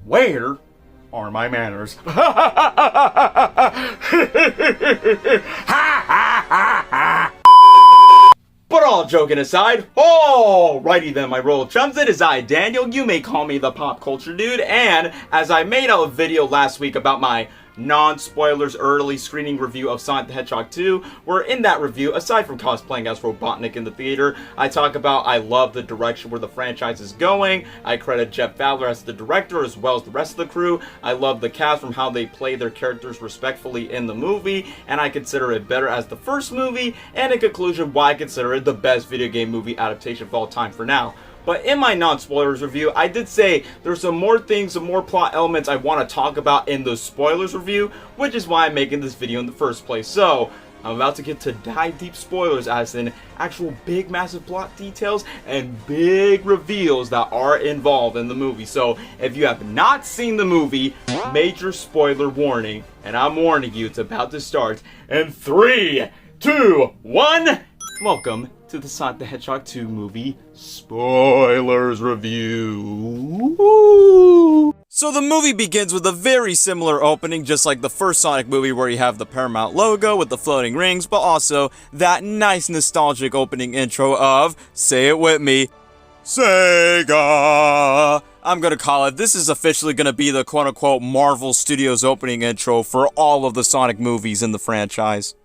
Where are my manners? But all joking aside, alrighty then, my royal chums, it is I, Daniel. You may call me the pop culture dude, and as I made a video last week about my non-spoilers early screening review of Sonic the Hedgehog 2, where in that review, aside from cosplaying as Robotnik in the theater, I talk about I love the direction where the franchise is going. I credit Jeff Fowler as the director as well as the rest of the crew. I love the cast from how they play their characters respectfully in the movie, and I consider it better as the first movie, and in conclusion, why I consider it the best video game movie adaptation of all time for now. But in my non-spoilers review, I did say there's some more things, some more plot elements I want to talk about in the spoilers review, which is why I'm making this video in the first place. So, I'm about to get to dive deep spoilers, as in actual big massive plot details and big reveals that are involved in the movie. So, if you have not seen the movie, major spoiler warning, and I'm warning you, it's about to start in 3, 2, 1, welcome to the Sonic the Hedgehog 2 movie spoilers review. So the movie begins with a very similar opening, just like the first Sonic movie, where you have the Paramount logo with the floating rings, but also that nice nostalgic opening intro of, say it with me, Sega. I'm gonna call it, this is officially gonna be the quote-unquote Marvel Studios opening intro for all of the Sonic movies in the franchise.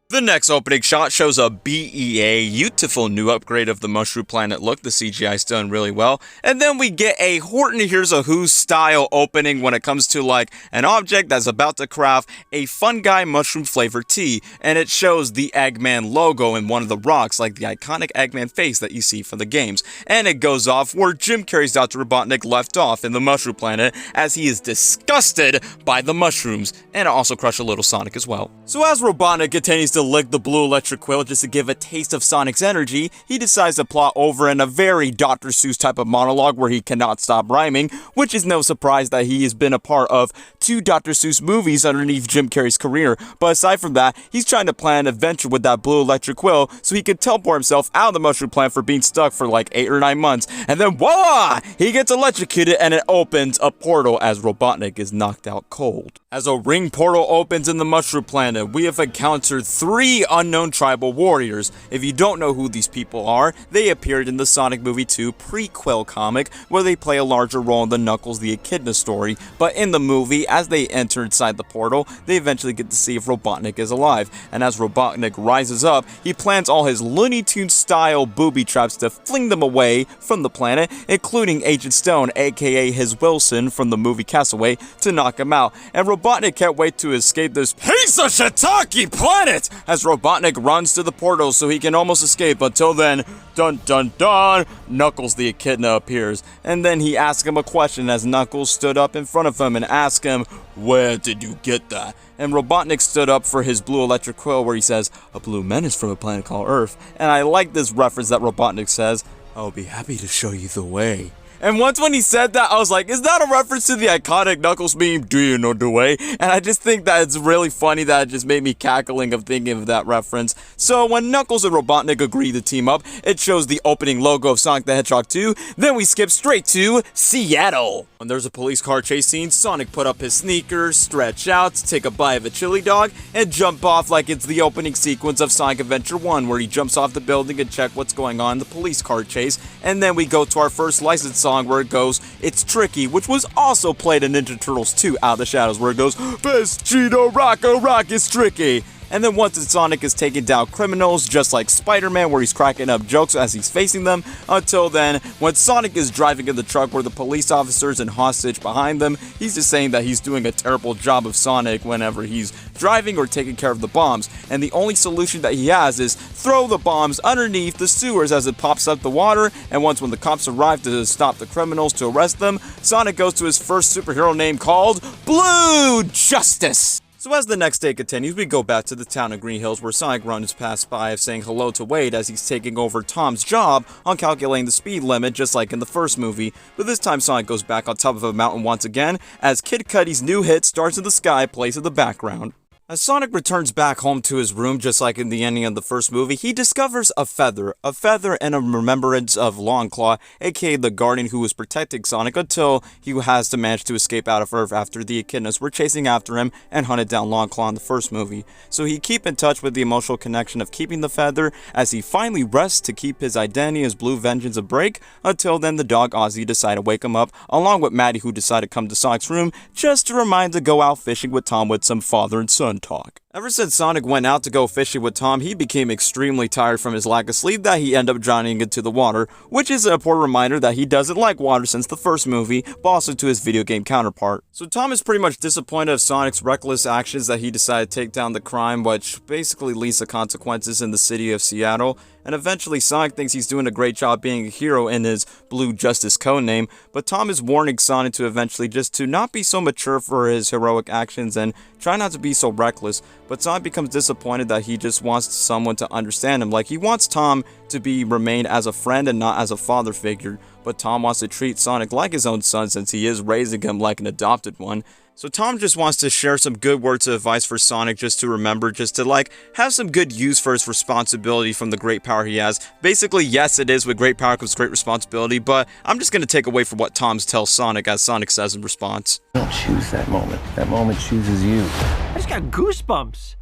The next opening shot shows a beautiful new upgrade of the Mushroom Planet look. The CGI's done really well. And then we get a Horton Hears a Who style opening when it comes to like an object that's about to craft a fungi mushroom flavored tea. And it shows the Eggman logo in one of the rocks, like the iconic Eggman face that you see from the games. And it goes off where Jim Carrey's Doctor Robotnik left off in the Mushroom Planet, as he is disgusted by the mushrooms. And it also crushed a little Sonic as well. So as Robotnik continues to lick the blue electric quill just to give a taste of Sonic's energy, he decides to plot over in a very Dr. Seuss type of monologue where he cannot stop rhyming, which is no surprise that he has been a part of 2 Dr. Seuss movies underneath Jim Carrey's career. But aside from that, he's trying to plan an adventure with that blue electric quill so he can teleport himself out of the mushroom plant for being stuck for like 8 or 9 months, and then voila! He gets electrocuted and it opens a portal as Robotnik is knocked out cold. As a ring portal opens in the mushroom planet, we have encountered 3 unknown tribal warriors. If you don't know who these people are, they appeared in the Sonic Movie 2 prequel comic, where they play a larger role in the Knuckles the Echidna story. But in the movie, as they enter inside the portal, they eventually get to see if Robotnik is alive. And as Robotnik rises up, he plans all his Looney Tunes style booby traps to fling them away from the planet, including Agent Stone, aka his Wilson from the movie Castaway, to knock him out. And Robotnik can't wait to escape this piece of shiitake planet as Robotnik runs to the portal so he can almost escape. Until then, dun dun dun, Knuckles the Echidna appears. And then he asks him a question as Knuckles stood up in front of him and asked him, "Where did you get that?" And Robotnik stood up for his blue electric quill, where he says, "A blue menace from a planet called Earth." And I like this reference that Robotnik says, "I'll be happy to show you the way." And once when he said that, I was like, is that a reference to the iconic Knuckles meme, "Do you know the way?" And I just think that it's really funny that it just made me cackling of thinking of that reference. So when Knuckles and Robotnik agree to team up, it shows the opening logo of Sonic the Hedgehog 2, then we skip straight to Seattle. When there's a police car chase scene, Sonic put up his sneakers, stretch out, take a bite of a chili dog, and jump off like it's the opening sequence of Sonic Adventure 1, where he jumps off the building and check what's going on in the police car chase. And then we go to our first licensed song where it goes, "It's Tricky," which was also played in Ninja Turtles 2 Out of the Shadows, where it goes, "Best Cheeto rock, it's tricky." And then once Sonic is taking down criminals, just like Spider-Man, where he's cracking up jokes as he's facing them. Until then, when Sonic is driving in the truck where the police officers and hostage behind them, he's just saying that he's doing a terrible job of Sonic whenever he's driving or taking care of the bombs. And the only solution that he has is throw the bombs underneath the sewers as it pops up the water. And once when the cops arrive to stop the criminals to arrest them, Sonic goes to his first superhero name called Blue Justice. So as the next day continues, we go back to the town of Green Hills, where Sonic runs past by of saying hello to Wade as he's taking over Tom's job on calculating the speed limit, just like in the first movie. But this time Sonic goes back on top of a mountain once again, as Kid Cudi's new hit, Stars in the Sky, plays in the background. As Sonic returns back home to his room, just like in the ending of the first movie, he discovers a feather and a remembrance of Longclaw, aka the guardian who was protecting Sonic until he has to manage to escape out of Earth after the Echidnas were chasing after him and hunted down Longclaw in the first movie. So he keep in touch with the emotional connection of keeping the feather as he finally rests to keep his identity as Blue Vengeance a break. Until then, the dog Ozzy decide to wake him up, along with Maddie, who decide to come to Sonic's room just to remind to go out fishing with Tom with some father and son talk. Ever since Sonic went out to go fishing with Tom, he became extremely tired from his lack of sleep that he ended up drowning into the water, which is a poor reminder that he doesn't like water since the first movie, but also to his video game counterpart. So Tom is pretty much disappointed of Sonic's reckless actions that he decided to take down the crime, which basically leads to consequences in the city of Seattle. And eventually Sonic thinks he's doing a great job being a hero in his Blue Justice codename, but Tom is warning Sonic to eventually just to not be so mature for his heroic actions and try not to be so reckless. But Sonic becomes disappointed that he just wants someone to understand him. Like, he wants Tom to remain as a friend and not as a father figure, but Tom wants to treat Sonic like his own son since he is raising him like an adopted one. So Tom just wants to share some good words of advice for Sonic just to remember, just to have some good use for his responsibility from the great power he has. Basically, yes, it is with great power comes great responsibility, but I'm just going to take away from what Tom tells Sonic as Sonic says in response. Don't choose that moment. That moment chooses you. I just got goosebumps.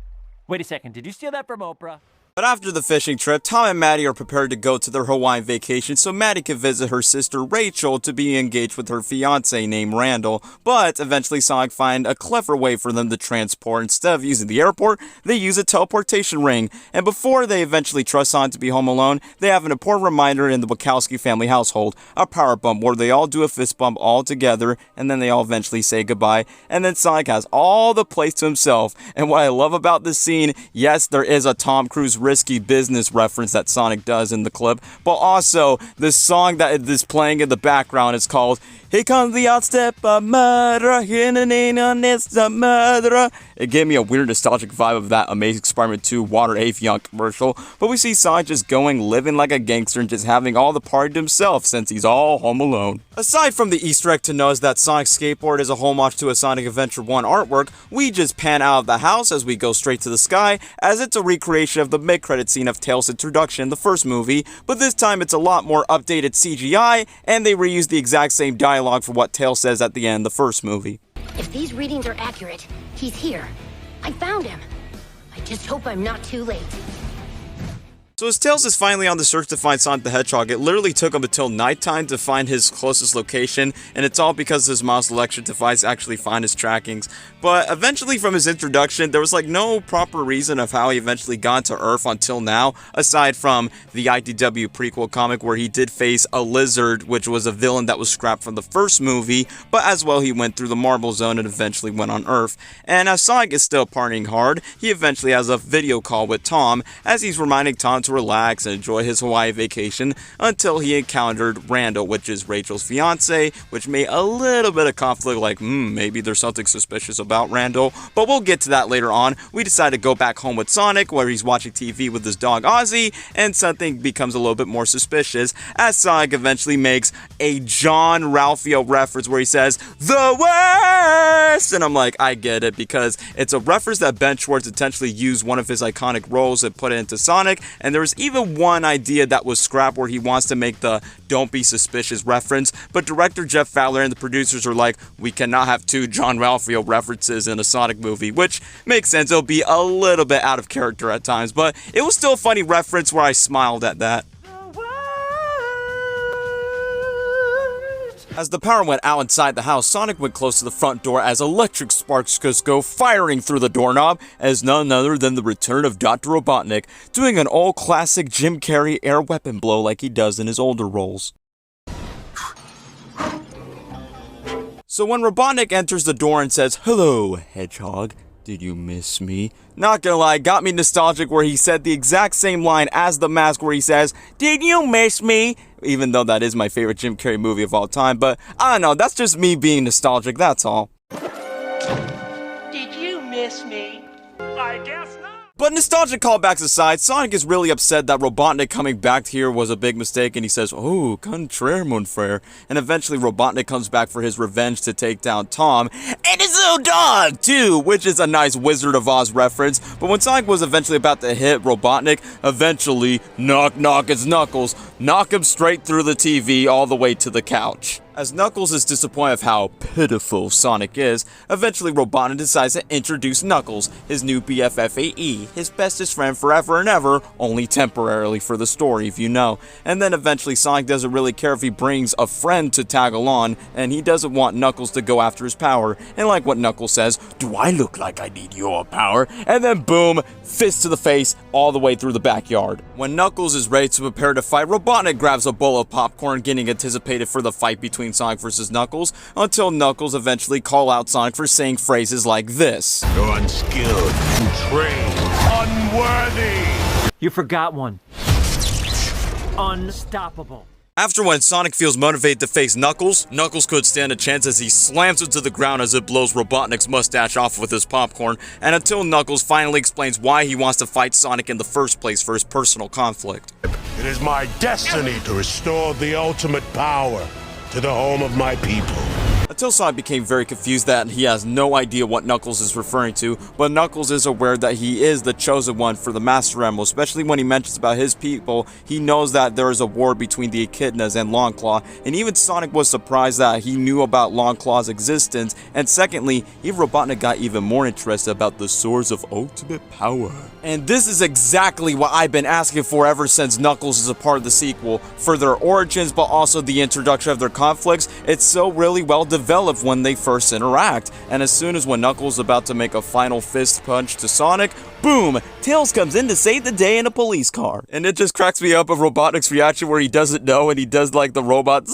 Wait a second, did you steal that from Oprah? But after the fishing trip, Tom and Maddie are prepared to go to their Hawaiian vacation so Maddie can visit her sister Rachel to be engaged with her fiancé named Randall. But eventually Sonic finds a clever way for them to transport. Instead of using the airport, they use a teleportation ring. And before they eventually trust Sonic to be home alone, they have an important reminder in the Wachowski family household, a power bump where they all do a fist bump all together and then they all eventually say goodbye. And then Sonic has all the place to himself. And what I love about this scene, yes, there is a Tom Cruise risky business reference that Sonic does in the clip, but also the song that is playing in the background is called "Here Comes the Outstep, a Murderer, here in the name on this, a Murderer." It gave me a weird nostalgic vibe of that Amazing Spider-Man 2 Water Avion commercial, but we see Sonic just living like a gangster and just having all the party to himself since he's all home alone. Aside from the Easter egg to know is that Sonic's skateboard is a homage to a Sonic Adventure 1 artwork, we just pan out of the house as we go straight to the sky, as it's a recreation of the mid-credit scene of Tails' introduction in the first movie, but this time it's a lot more updated CGI, and they reuse the exact same dialogue for what Tails says at the end of the first movie. If these readings are accurate, he's here. I found him. I just hope I'm not too late. So as Tails is finally on the search to find Sonic the Hedgehog, it literally took him until nighttime to find his closest location, and it's all because his mouse electric device actually found his trackings. But eventually from his introduction, there was no proper reason of how he eventually got to Earth until now, aside from the IDW prequel comic where he did face a lizard, which was a villain that was scrapped from the first movie, but as well he went through the Marble Zone and eventually went on Earth. And as Sonic is still partying hard, he eventually has a video call with Tom, as he's reminding Tom to relax and enjoy his Hawaii vacation until he encountered Randall, which is Rachel's fiance, which made a little bit of conflict, maybe there's something suspicious about Randall, but we'll get to that later on. We decide to go back home with Sonic, where he's watching TV with his dog Ozzy, and something becomes a little bit more suspicious, as Sonic eventually makes a John Ralphio reference where he says, "The worst!" And I'm like, I get it, because it's a reference that Ben Schwartz intentionally used one of his iconic roles and put it into Sonic, and there was even one idea that was scrapped where he wants to make the "don't be suspicious" reference, but director Jeff Fowler and the producers are like, we cannot have two John Ralphio references in a Sonic movie, which makes sense. It'll be a little bit out of character at times, but it was still a funny reference where I smiled at that. As the power went out inside the house, Sonic went close to the front door as electric sparks just go firing through the doorknob as none other than the return of Doctor Robotnik, doing an old classic Jim Carrey air weapon blow like he does in his older roles. So when Robotnik enters the door and says, "Hello, Hedgehog, did you miss me?" Not gonna lie, got me nostalgic where he said the exact same line as The Mask where he says, "Did you miss me?" Even though that is my favorite Jim Carrey movie of all time, but I don't know, that's just me being nostalgic, that's all. Did you miss me? I guess not. But nostalgic callbacks aside, Sonic is really upset that Robotnik coming back here was a big mistake, and he says, "Oh, contraire, mon frère." And eventually Robotnik comes back for his revenge to take down Tom, and his little dog, too, which is a nice Wizard of Oz reference. But when Sonic was eventually about to hit Robotnik, eventually, knock knock, it's Knuckles, knock him straight through the TV all the way to the couch. As Knuckles is disappointed of how pitiful Sonic is, eventually Robotnik decides to introduce Knuckles, his new BFF-AE, his bestest friend forever and ever, only temporarily for the story if you know. And then eventually Sonic doesn't really care if he brings a friend to tag along, and he doesn't want Knuckles to go after his power. And like what Knuckles says, "Do I look like I need your power?" And then boom, fist to the face all the way through the backyard. When Knuckles is ready to prepare to fight, Robotnik grabs a bowl of popcorn, getting anticipated for the fight between Sonic versus Knuckles, until Knuckles eventually call out Sonic for saying phrases like this. "You're unskilled, untrained, unworthy." You forgot one. Unstoppable. After when Sonic feels motivated to face Knuckles, Knuckles could stand a chance as he slams him to the ground as it blows Robotnik's mustache off with his popcorn, and until Knuckles finally explains why he wants to fight Sonic in the first place for his personal conflict. "It is my destiny to restore the ultimate power to the home of my people." Until Sonic became very confused that he has no idea what Knuckles is referring to, but Knuckles is aware that he is the chosen one for the Master Emerald, especially when he mentions about his people. He knows that there is a war between the Echidnas and Longclaw, and even Sonic was surprised that he knew about Longclaw's existence, and secondly, even Robotnik got even more interested about the Swords of Ultimate Power. And this is exactly what I've been asking for ever since Knuckles is a part of the sequel, for their origins but also the introduction of their conflicts. It's so really well developed when they first interact, and as soon as when Knuckles is about to make a final fist punch to Sonic, boom, Tails comes in to save the day in a police car. And it just cracks me up of Robotnik's reaction where he doesn't know and he does like the robot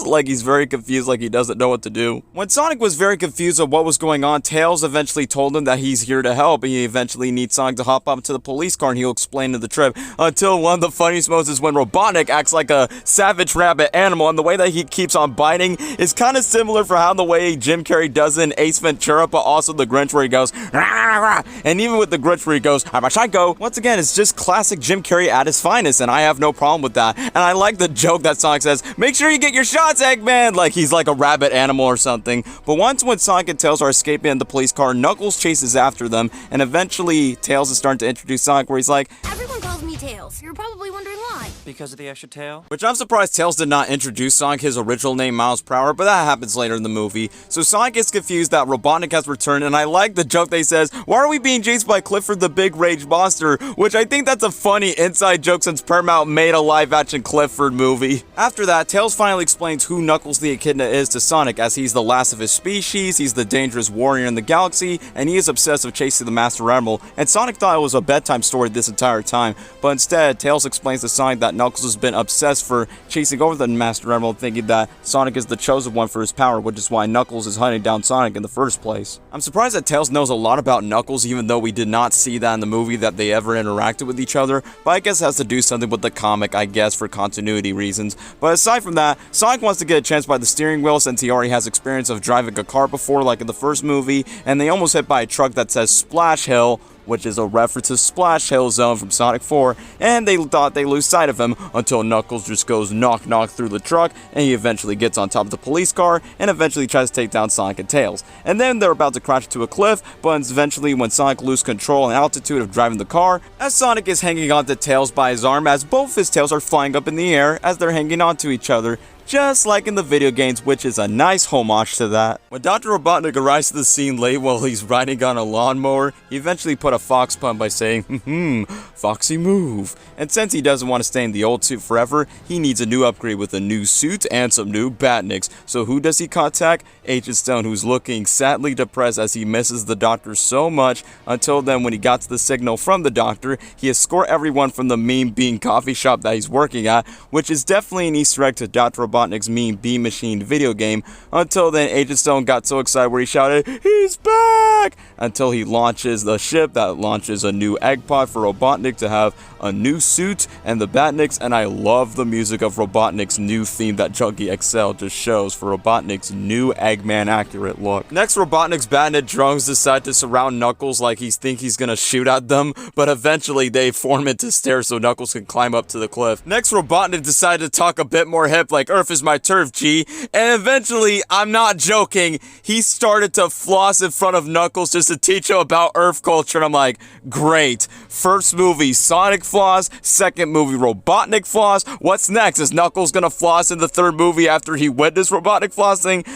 like he's very confused, like he doesn't know what to do. When Sonic was very confused of what was going on, Tails eventually told him that he's here to help, and he eventually needs Sonic to hop up to the police car and he'll explain to the trip, until one of the funniest moments is when Robotnik acts like a savage rabbit animal, and the way that he keeps on biting is kind of similar for how the way Jim Carrey does in Ace Ventura, but also the Grinch where he goes, rah, rah, rah. And even with the Grinch where he goes, "I'm a psycho." Once again, it's just classic Jim Carrey at his finest, and I have no problem with that. And I like the joke that Sonic says, "Make sure you get your shots, Eggman," like he's like a rabbit animal or something. But once when Sonic and Tails are escaping in the police car, Knuckles chases after them, and eventually Tails is starting to introduce Sonic where he's like, Everyone calls me Tails. You're probably wondering why. Because of the extra tail? which I'm surprised Tails did not introduce Sonic his original name Miles per Hour, but that happens later in the movie. So Sonic gets confused that Robotnik has returned, and I like the joke they says, "Why are we being chased by Clifford the Big Rage Monster?" Which I think that's a funny inside joke since Paramount made a live-action Clifford movie. After that, Tails finally explains who Knuckles the Echidna is to Sonic, as he's the last of his species, he's the dangerous warrior in the galaxy, and he is obsessed with chasing the Master Emerald, and Sonic thought it was a bedtime story this entire time, but instead, Tails explains to Sonic that Knuckles has been obsessed for chasing over the Master Emerald, thinking that Sonic is the chosen one for his power, which is why Knuckles is hunting down Sonic in the first place. I'm surprised that Tails knows a lot about Knuckles, even though we did not see that in the movie that they ever interacted with each other, but I guess it has to do something with the comic, I guess, for continuity reasons. But aside from that, Sonic wants to get a chance by the steering wheel since he already has experience of driving a car before, like in the first movie, and they almost hit by a truck that says Splash Hill, which is a reference to Splash Hill Zone from Sonic 4, and they thought they lose sight of him until Knuckles just goes knock knock through the truck, and he eventually gets on top of the police car, and eventually tries to take down Sonic and Tails. And then they're about to crash into a cliff, but eventually when Sonic loses control and altitude of driving the car, as Sonic is hanging onto Tails by his arm, as both his tails are flying up in the air as they're hanging onto each other, just like in the video games, which is a nice homage to that. When Dr. Robotnik arrives to the scene late while he's riding on a lawnmower, he eventually put a fox pun by saying, foxy move. And since he doesn't want to stay in the old suit forever, he needs a new upgrade with a new suit and some new batniks. So who does he contact? Agent Stone, who's looking sadly depressed as he misses the doctor so much. Until then, when he got to the signal from the doctor, he escorted everyone from the Mean Bean coffee shop that he's working at, which is definitely an Easter egg to Dr. Robotnik Robotnik's Mean Bean Machine video game. Until then, Agent Stone got so excited where he shouted, "He's back!" Until he launches the ship that launches a new egg pod for Robotnik to have a new suit and the Batniks, and I love the music of Robotnik's new theme that Junkie XL just shows for Robotnik's new Eggman accurate look. Next, Robotnik's Batnik drones decide to surround Knuckles like he's gonna shoot at them, but eventually they form into stairs so Knuckles can climb up to the cliff. Next, Robotnik decided to talk a bit more hip like Earth is my turf, G, and eventually, I'm not joking, he started to floss in front of Knuckles just to teach him about Earth culture, and I'm like, great. First movie, Sonic floss. Second movie, Robotnik floss. What's next? Is Knuckles gonna floss in the third movie after he witnessed Robotnik flossing?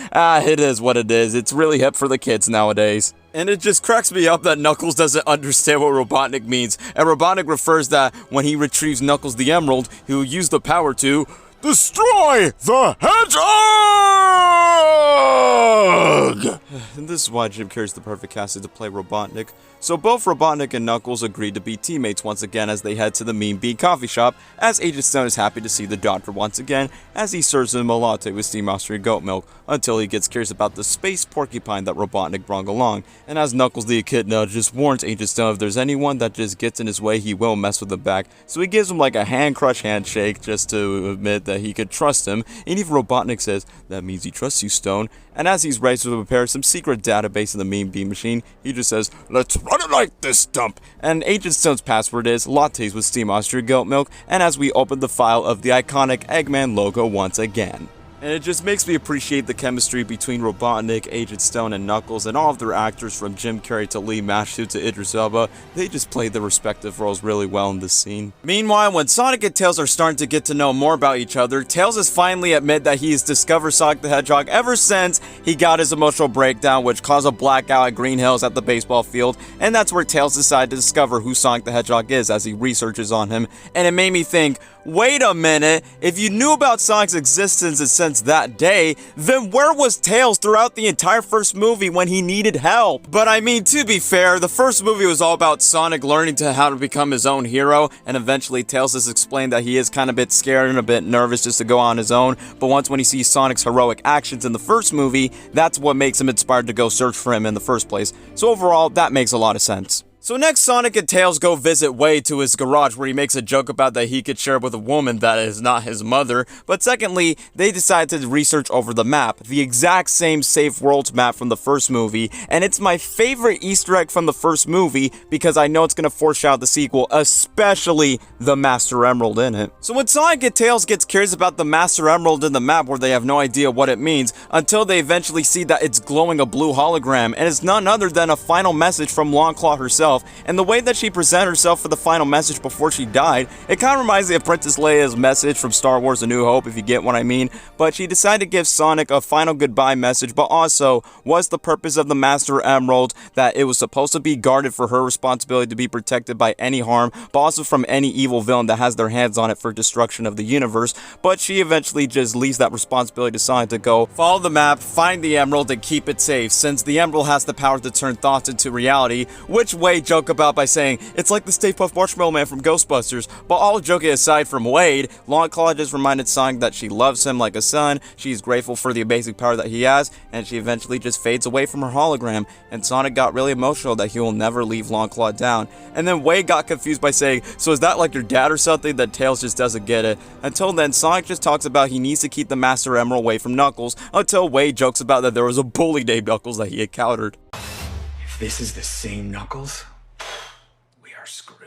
It is what it is. It's really hip for the kids nowadays. And it just cracks me up that Knuckles doesn't understand what Robotnik means. And Robotnik refers that when he retrieves Knuckles the Emerald, he will use the power to destroy the Hedgehog! And this is why Jim Carrey's the perfect casting to play Robotnik. So both Robotnik and Knuckles agreed to be teammates once again as they head to the Mean Bean coffee shop, as Agent Stone is happy to see the Doctor once again as he serves him a latte with steamed Austrian goat milk, until he gets curious about the space porcupine that Robotnik brought along. And as Knuckles the Echidna just warns Agent Stone if there's anyone that just gets in his way, he will mess with him back. So he gives him like a hand crush handshake just to admit that he could trust him, and even Robotnik says, "That means he trusts you, Stone." And as he's ready to prepare some secret database in the Mean Bean Machine, he just says, "Let's run it like this, dump." And Agent Stone's password is lattes with steamed Austrian goat milk, and as we open the file of the iconic Eggman logo once again. And it just makes me appreciate the chemistry between Robotnik, Agent Stone, and Knuckles, and all of their actors from Jim Carrey to Lee Mashtu to Idris Elba. They just played their respective roles really well in this scene. Meanwhile, when Sonic and Tails are starting to get to know more about each other, Tails has finally admitted that he has discovered Sonic the Hedgehog ever since he got his emotional breakdown, which caused a blackout at Green Hills at the baseball field, and that's where Tails decided to discover who Sonic the Hedgehog is as he researches on him, and it made me think, wait a minute, if you knew about Sonic's existence since that day, then where was Tails throughout the entire first movie when he needed help? But I mean, to be fair, the first movie was all about Sonic learning how to become his own hero, and eventually Tails has explained that he is kind of a bit scared and a bit nervous just to go on his own, but once when he sees Sonic's heroic actions in the first movie, that's what makes him inspired to go search for him in the first place. So overall, that makes a lot of sense. So next, Sonic and Tails go visit Wade to his garage where he makes a joke about that he could share with a woman that is not his mother. But secondly, they decide to research over the map, the exact same Safe Worlds map from the first movie, and it's my favorite Easter egg from the first movie because I know it's going to foreshadow the sequel, especially the Master Emerald in it. So when Sonic and Tails gets curious about the Master Emerald in the map where they have no idea what it means, until they eventually see that it's glowing a blue hologram, and it's none other than a final message from Longclaw herself. And the way that she presented herself for the final message before she died, it kind of reminds me of Princess Leia's message from Star Wars A New Hope, if you get what I mean. But she decided to give Sonic a final goodbye message, but also, what's the purpose of the Master Emerald? That it was supposed to be guarded for her responsibility to be protected by any harm, but also from any evil villain that has their hands on it for destruction of the universe. But she eventually just leaves that responsibility to Sonic to go follow the map, find the emerald, and keep it safe, since the emerald has the power to turn thoughts into reality, which Wade joke about by saying, it's like the Stay Puft Marshmallow Man from Ghostbusters. But all joking aside from Wade, Longclaw just reminded Sonic that she loves him like a son, she's grateful for the amazing power that he has, and she eventually just fades away from her hologram, and Sonic got really emotional that he will never leave Longclaw down. And then Wade got confused by saying, so is that like your dad or something? That Tails just doesn't get it. Until then, Sonic just talks about he needs to keep the Master Emerald away from Knuckles, until Wade jokes about that there was a bully named Knuckles that he encountered. If this is the same Knuckles, we are screwed.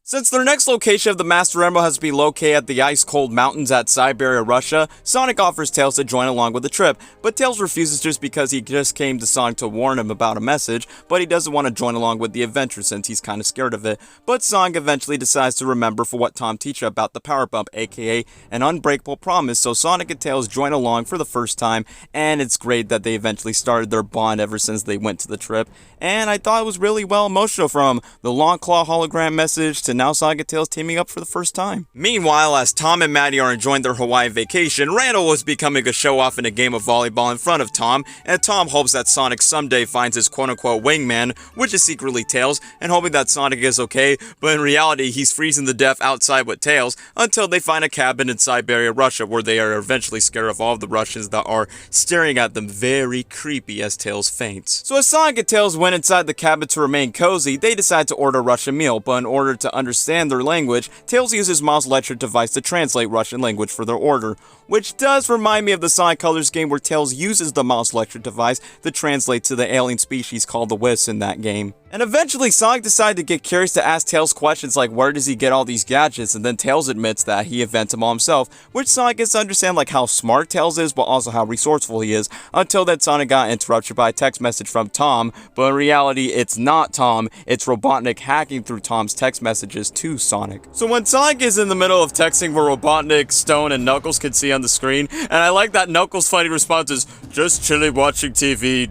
Since their next location of the Master Emerald has to be located at the ice-cold mountains at Siberia, Russia, Sonic offers Tails to join along with the trip, but Tails refuses just because he just came to Sonic to warn him about a message, but he doesn't want to join along with the adventure since he's kind of scared of it. But Sonic eventually decides to remember for what Tom teach him about the power bump, aka an unbreakable promise, so Sonic and Tails join along for the first time, and it's great that they eventually started their bond ever since they went to the trip, and I thought it was really well emotional, from the Longclaw hologram message to and now Sonic and Tails teaming up for the first time. Meanwhile, as Tom and Maddie are enjoying their Hawaiian vacation, Randall was becoming a show-off in a game of volleyball in front of Tom, and Tom hopes that Sonic someday finds his quote-unquote wingman, which is secretly Tails, and hoping that Sonic is okay, but in reality, he's freezing to death outside with Tails until they find a cabin in Siberia, Russia, where they are eventually scared of all of the Russians that are staring at them very creepy as Tails faints. So as Sonic and Tails went inside the cabin to remain cozy, they decide to order a Russian meal, but in order to understand their language, Tails uses Mom's electric device to translate Russian language for their order, which does remind me of the Sonic Colors game where Tails uses the mouse electric device to translate to the alien species called the Wisps in that game. And eventually Sonic decided to get curious to ask Tails questions like where does he get all these gadgets, and then Tails admits that he invented them all himself, which Sonic gets to understand like how smart Tails is but also how resourceful he is, until then Sonic got interrupted by a text message from Tom, but in reality it's not Tom, it's Robotnik hacking through Tom's text messages to Sonic. So when Sonic is in the middle of texting where Robotnik, Stone, and Knuckles can see on the screen, and I like that Knuckles' funny response is, just chilly watching TV, ...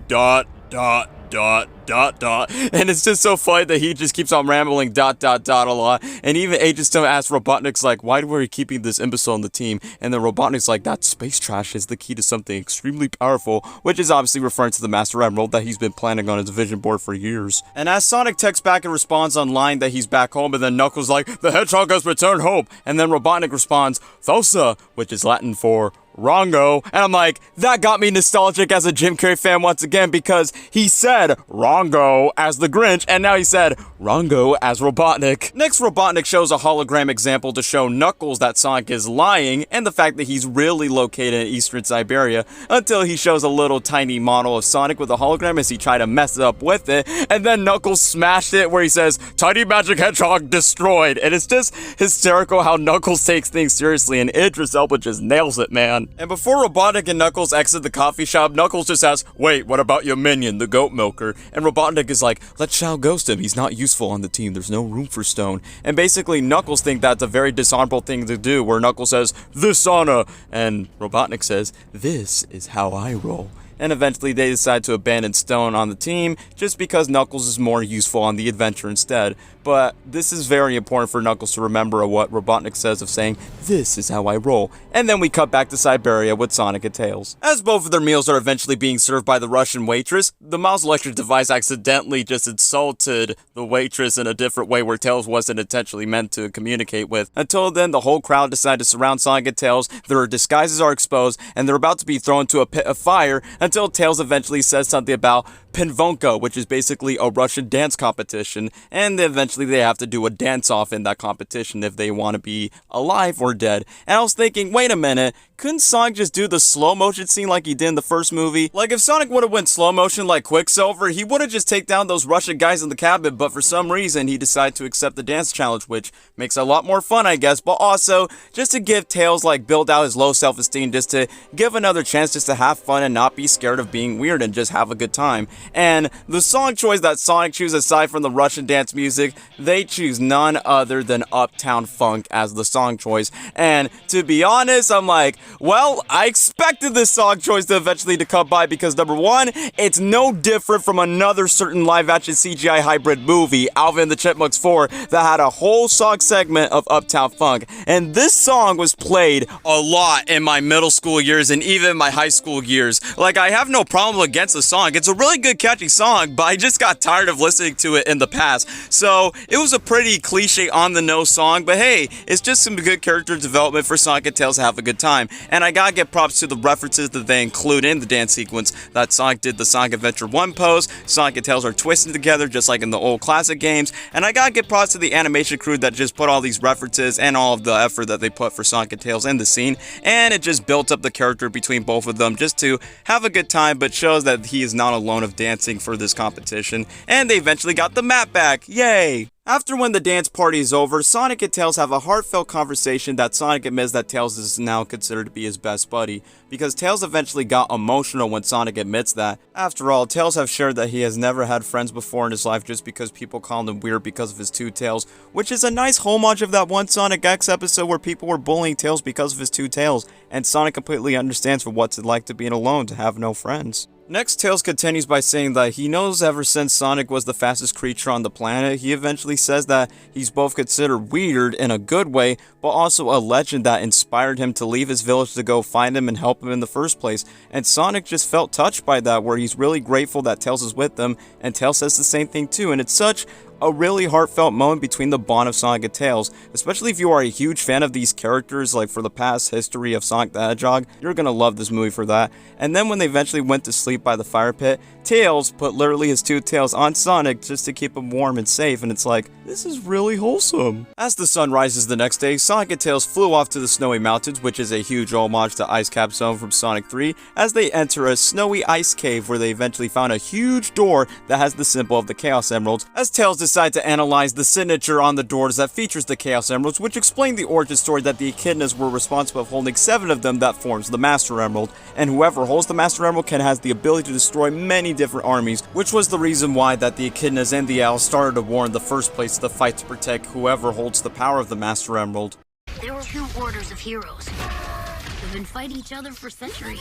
And it's just so funny that he just keeps on rambling ... a lot. And even Agent Stone asks Robotnik's like, why were we keeping this imbecile on the team? And then Robotnik's like, that space trash is the key to something extremely powerful, which is obviously referring to the Master Emerald that he's been planning on his vision board for years. And as Sonic texts back and responds online that he's back home, and then Knuckles like, the Hedgehog has returned home. And then Robotnik responds, Thosa, which is Latin for Rongo, and I'm like, that got me nostalgic as a Jim Carrey fan once again, because he said Rongo as the Grinch, and now he said Rongo as Robotnik. Next, Robotnik shows a hologram example to show Knuckles that Sonic is lying, and the fact that he's really located in eastern Siberia, until he shows a little tiny model of Sonic with a hologram as he tried to mess up with it, and then Knuckles smashed it where he says, Tiny Magic Hedgehog destroyed, and it's just hysterical how Knuckles takes things seriously, and Idris Elba just nails it, man. And before Robotnik and Knuckles exit the coffee shop, Knuckles just asks, wait, what about your minion, the goat milker? And Robotnik is like, let's Shao ghost him, he's not useful on the team, there's no room for Stone. And basically Knuckles thinks that's a very dishonorable thing to do, where Knuckles says, this honor, and Robotnik says, this is how I roll. And eventually they decide to abandon Stone on the team just because Knuckles is more useful on the adventure instead. But this is very important for Knuckles to remember what Robotnik says of saying, this is how I roll. And then we cut back to Siberia with Sonic and Tails. As both of their meals are eventually being served by the Russian waitress, the mouse electric device accidentally just insulted the waitress in a different way where Tails wasn't intentionally meant to communicate with. Until then, the whole crowd decided to surround Sonic and Tails, their disguises are exposed, and they're about to be thrown into a pit of fire, until Tails eventually says something about Pinvonka, which is basically a Russian dance competition, and eventually they have to do a dance-off in that competition if they want to be alive or dead. And I was thinking, wait a minute, couldn't Sonic just do the slow motion scene like he did in the first movie? Like if Sonic would have went slow motion like Quicksilver, he would have just taken down those Russian guys in the cabin, but for some reason he decided to accept the dance challenge, which makes it a lot more fun, I guess, but also just to give Tails like build out his low self-esteem, just to give another chance just to have fun and not be scared of being weird and just have a good time. And the song choice that Sonic chooses aside from the Russian dance music, they choose none other than Uptown Funk as the song choice. And to be honest, I'm like, well, I expected this song choice to eventually to come by because number one, it's no different from another certain live-action CGI hybrid movie, Alvin and the Chipmunks 4, that had a whole song segment of Uptown Funk. And this song was played a lot in my middle school years and even my high school years. Like, I have no problem against the song. It's a really good catchy song, but I just got tired of listening to it in the past. So it was a pretty cliche on the nose song, but hey, it's just some good character development for Sonic and Tails to have a good time. And I gotta give props to the references that they include in the dance sequence. That Sonic did the Sonic Adventure 1 pose, Sonic and Tails are twisting together just like in the old classic games, and I gotta give props to the animation crew that just put all these references and all of the effort that they put for Sonic and Tails in the scene, and it just built up the character between both of them just to have a good time, but shows that he is not alone of dancing for this competition, and they eventually got the map back, yay! After when the dance party is over, Sonic and Tails have a heartfelt conversation that Sonic admits that Tails is now considered to be his best buddy, because Tails eventually got emotional when Sonic admits that. After all, Tails have shared that he has never had friends before in his life just because people called him weird because of his two tails, which is a nice homage of that one Sonic X episode where people were bullying Tails because of his two tails, and Sonic completely understands for what's it like to be alone, to have no friends. Next, Tails continues by saying that he knows ever since Sonic was the fastest creature on the planet, he eventually says that he's both considered weird in a good way, but also a legend that inspired him to leave his village to go find him and help him in the first place. And Sonic just felt touched by that, where he's really grateful that Tails is with them, and Tails says the same thing too, and it's such a really heartfelt moment between the bond of Sonic and Tails, especially if you are a huge fan of these characters, like for the past history of Sonic the Hedgehog, you're gonna love this movie for that. And then when they eventually went to sleep by the fire pit, Tails put literally his two tails on Sonic just to keep him warm and safe, and it's like, this is really wholesome. As the sun rises the next day, Sonic and Tails flew off to the Snowy Mountains, which is a huge homage to Ice Cap Zone from Sonic 3, as they enter a snowy ice cave where they eventually found a huge door that has the symbol of the Chaos Emeralds, as Tails decide to analyze the signature on the doors that features the Chaos Emeralds, which explain the origin story that the Echidnas were responsible for holding 7 of them that forms the Master Emerald, and whoever holds the Master Emerald has the ability to destroy many different armies, which was the reason why that the Echidnas and the Owls started a war in the first place to fight to protect whoever holds the power of the Master Emerald. There were 2 orders of heroes. They've been fighting each other for centuries.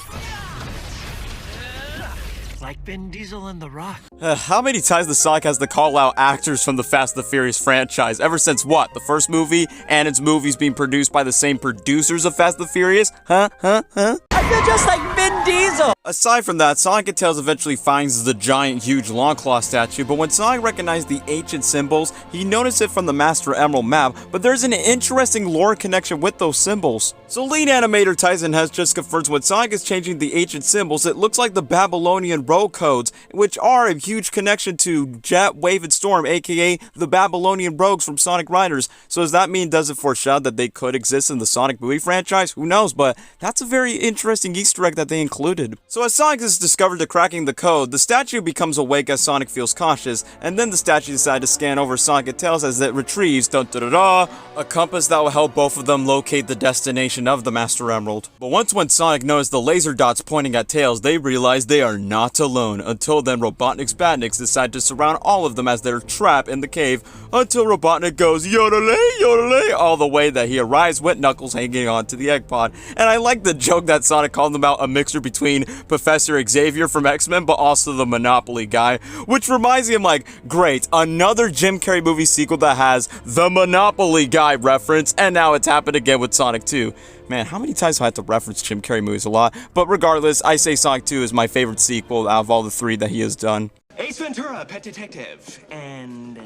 Like Vin Diesel and The Rock. How many times the Sonic has to call out actors from the Fast and the Furious franchise? Ever since what? The first movie and its movies being produced by the same producers of Fast and the Furious? Huh? I feel just like Vin Diesel! Aside from that, Sonic and Tails eventually finds the giant, huge Longclaw statue, but when Sonic recognized the ancient symbols, he noticed it from the Master Emerald map, but there's an interesting lore connection with those symbols. So lead animator Tyson has just confirmed when Sonic is changing the ancient symbols, it looks like the Babylonian road codes, which are a huge connection to Jet, Wave, and Storm, aka the Babylonian rogues from Sonic Riders. So does that mean, does it foreshadow that they could exist in the Sonic movie franchise? Who knows, but that's a very interesting Easter egg that they included. So as Sonic is discovered to cracking the code, the statue becomes awake as Sonic feels cautious, and then the statue decides to scan over Sonic and Tails as it retrieves, a compass that will help both of them locate the destination of the Master Emerald. But when Sonic noticed the laser dots pointing at Tails, they realize they are not alone. Until then, Robotnik's badniks decide to surround all of them as they're trapped in the cave, until Robotnik goes yodelay, yodelay, all the way that he arrives with Knuckles hanging on to the egg pod. And I like the joke that Sonic called him out a mixture between Professor Xavier from X-Men, but also the Monopoly guy, which reminds me, I'm like, great, another Jim Carrey movie sequel that has the Monopoly guy reference, and now it's happened again with Sonic 2. Man, how many times have I had to reference Jim Carrey movies? A lot. But regardless, I say Sonic 2 is my favorite sequel out of all the 3 that he has done. Ace Ventura, Pet Detective. And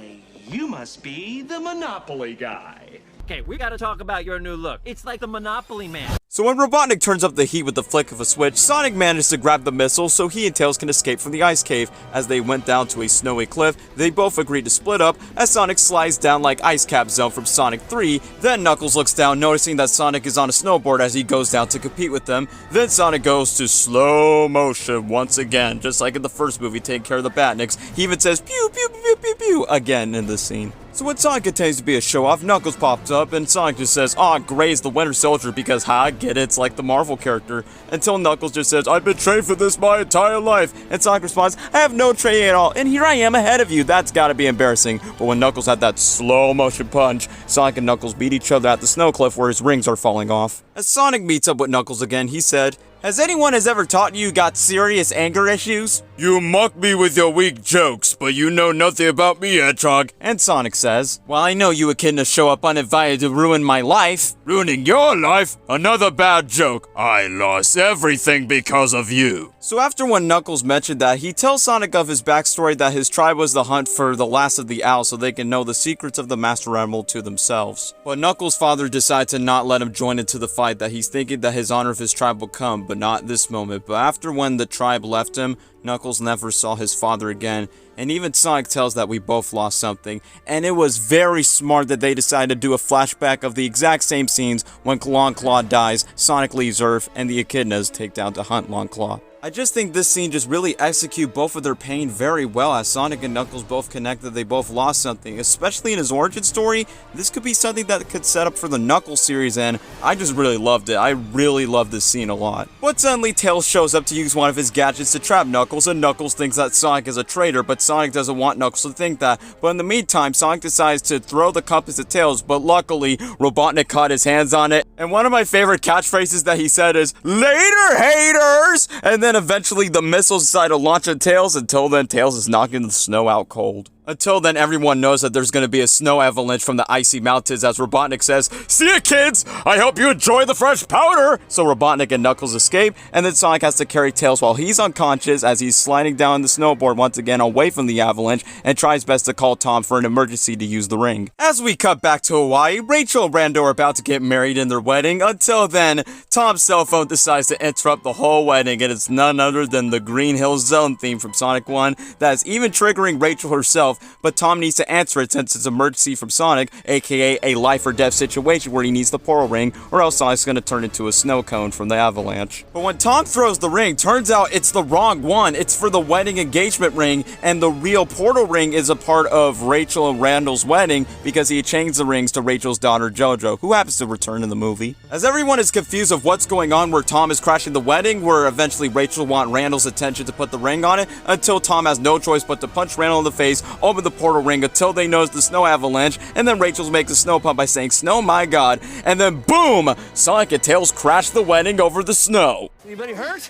you must be the Monopoly guy. Okay, we gotta talk about your new look. It's like the Monopoly Man. So when Robotnik turns up the heat with the flick of a switch, Sonic manages to grab the missile so he and Tails can escape from the ice cave. As they went down to a snowy cliff, they both agreed to split up as Sonic slides down like Ice Cap Zone from Sonic 3. Then Knuckles looks down, noticing that Sonic is on a snowboard as he goes down to compete with them. Then Sonic goes to slow motion once again, just like in the first movie taking care of the badniks. He even says pew pew pew pew pew again in this scene. So when Sonic continues to be a show-off, Knuckles pops up, and Sonic just says, "Aw, Gray's the Winter Soldier," because, get it, it's like the Marvel character. Until Knuckles just says, "I've been trained for this my entire life," and Sonic responds, "I have no training at all, and here I am ahead of you." That's gotta be embarrassing. But when Knuckles had that slow-motion punch, Sonic and Knuckles beat each other at the snow cliff where his rings are falling off. As Sonic meets up with Knuckles again, he said, "Has anyone ever taught you got serious anger issues? You mock me with your weak jokes, but you know nothing about me, Hedgehog." And Sonic says, "Well, I know you Echidna show up uninvited to ruin my life." "Ruining your life? Another bad joke. I lost everything because of you." So after when Knuckles mentioned that, he tells Sonic of his backstory that his tribe was the hunt for the last of the Owls so they can know the secrets of the Master Emerald to themselves. But Knuckles' father decides to not let him join into the fight, that he's thinking that his honor of his tribe will come, but not this moment. But after when the tribe left him, Knuckles never saw his father again, and even Sonic tells that we both lost something, and it was very smart that they decided to do a flashback of the exact same scenes when Longclaw dies, Sonic leaves Earth, and the Echidnas take down to hunt Longclaw. I just think this scene just really execute both of their pain very well, as Sonic and Knuckles both connect that they both lost something, especially in his origin story. This could be something that could set up for the Knuckles series, and I just really loved it. I really love this scene a lot. But suddenly Tails shows up to use one of his gadgets to trap Knuckles, and Knuckles thinks that Sonic is a traitor, but Sonic doesn't want Knuckles to think that. But in the meantime, Sonic decides to throw the compass at Tails, but luckily, Robotnik caught his hands on it. And one of my favorite catchphrases that he said is, "Later, haters!" And then then eventually the missiles decide to launch at Tails. Until then, Tails is knocking the snow out cold. Until then, everyone knows that there's going to be a snow avalanche from the icy mountains as Robotnik says, "See ya, kids! I hope you enjoy the fresh powder!" So Robotnik and Knuckles escape, and then Sonic has to carry Tails while he's unconscious as he's sliding down the snowboard once again away from the avalanche and tries best to call Tom for an emergency to use the ring. As we cut back to Hawaii, Rachel and Rando are about to get married in their wedding. Until then, Tom's cell phone decides to interrupt the whole wedding, and it's none other than the Green Hill Zone theme from Sonic 1 that is even triggering Rachel herself. But Tom needs to answer it since it's an emergency from Sonic, aka a life or death situation where he needs the portal ring, or else Sonic's gonna turn into a snow cone from the avalanche. But when Tom throws the ring, turns out it's the wrong one. It's for the wedding engagement ring, and the real portal ring is a part of Rachel and Randall's wedding because he changed the rings to Rachel's daughter JoJo, who happens to return in the movie. As everyone is confused of what's going on where Tom is crashing the wedding, where eventually Rachel wants Randall's attention to put the ring on it, until Tom has no choice but to punch Randall in the face, open the portal ring until they notice the snow avalanche, and then Rachel makes a snow pump by saying, "Snow, my god," and then boom! Sonic and Tails crash the wedding over the snow. Anybody hurt?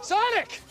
Sonic!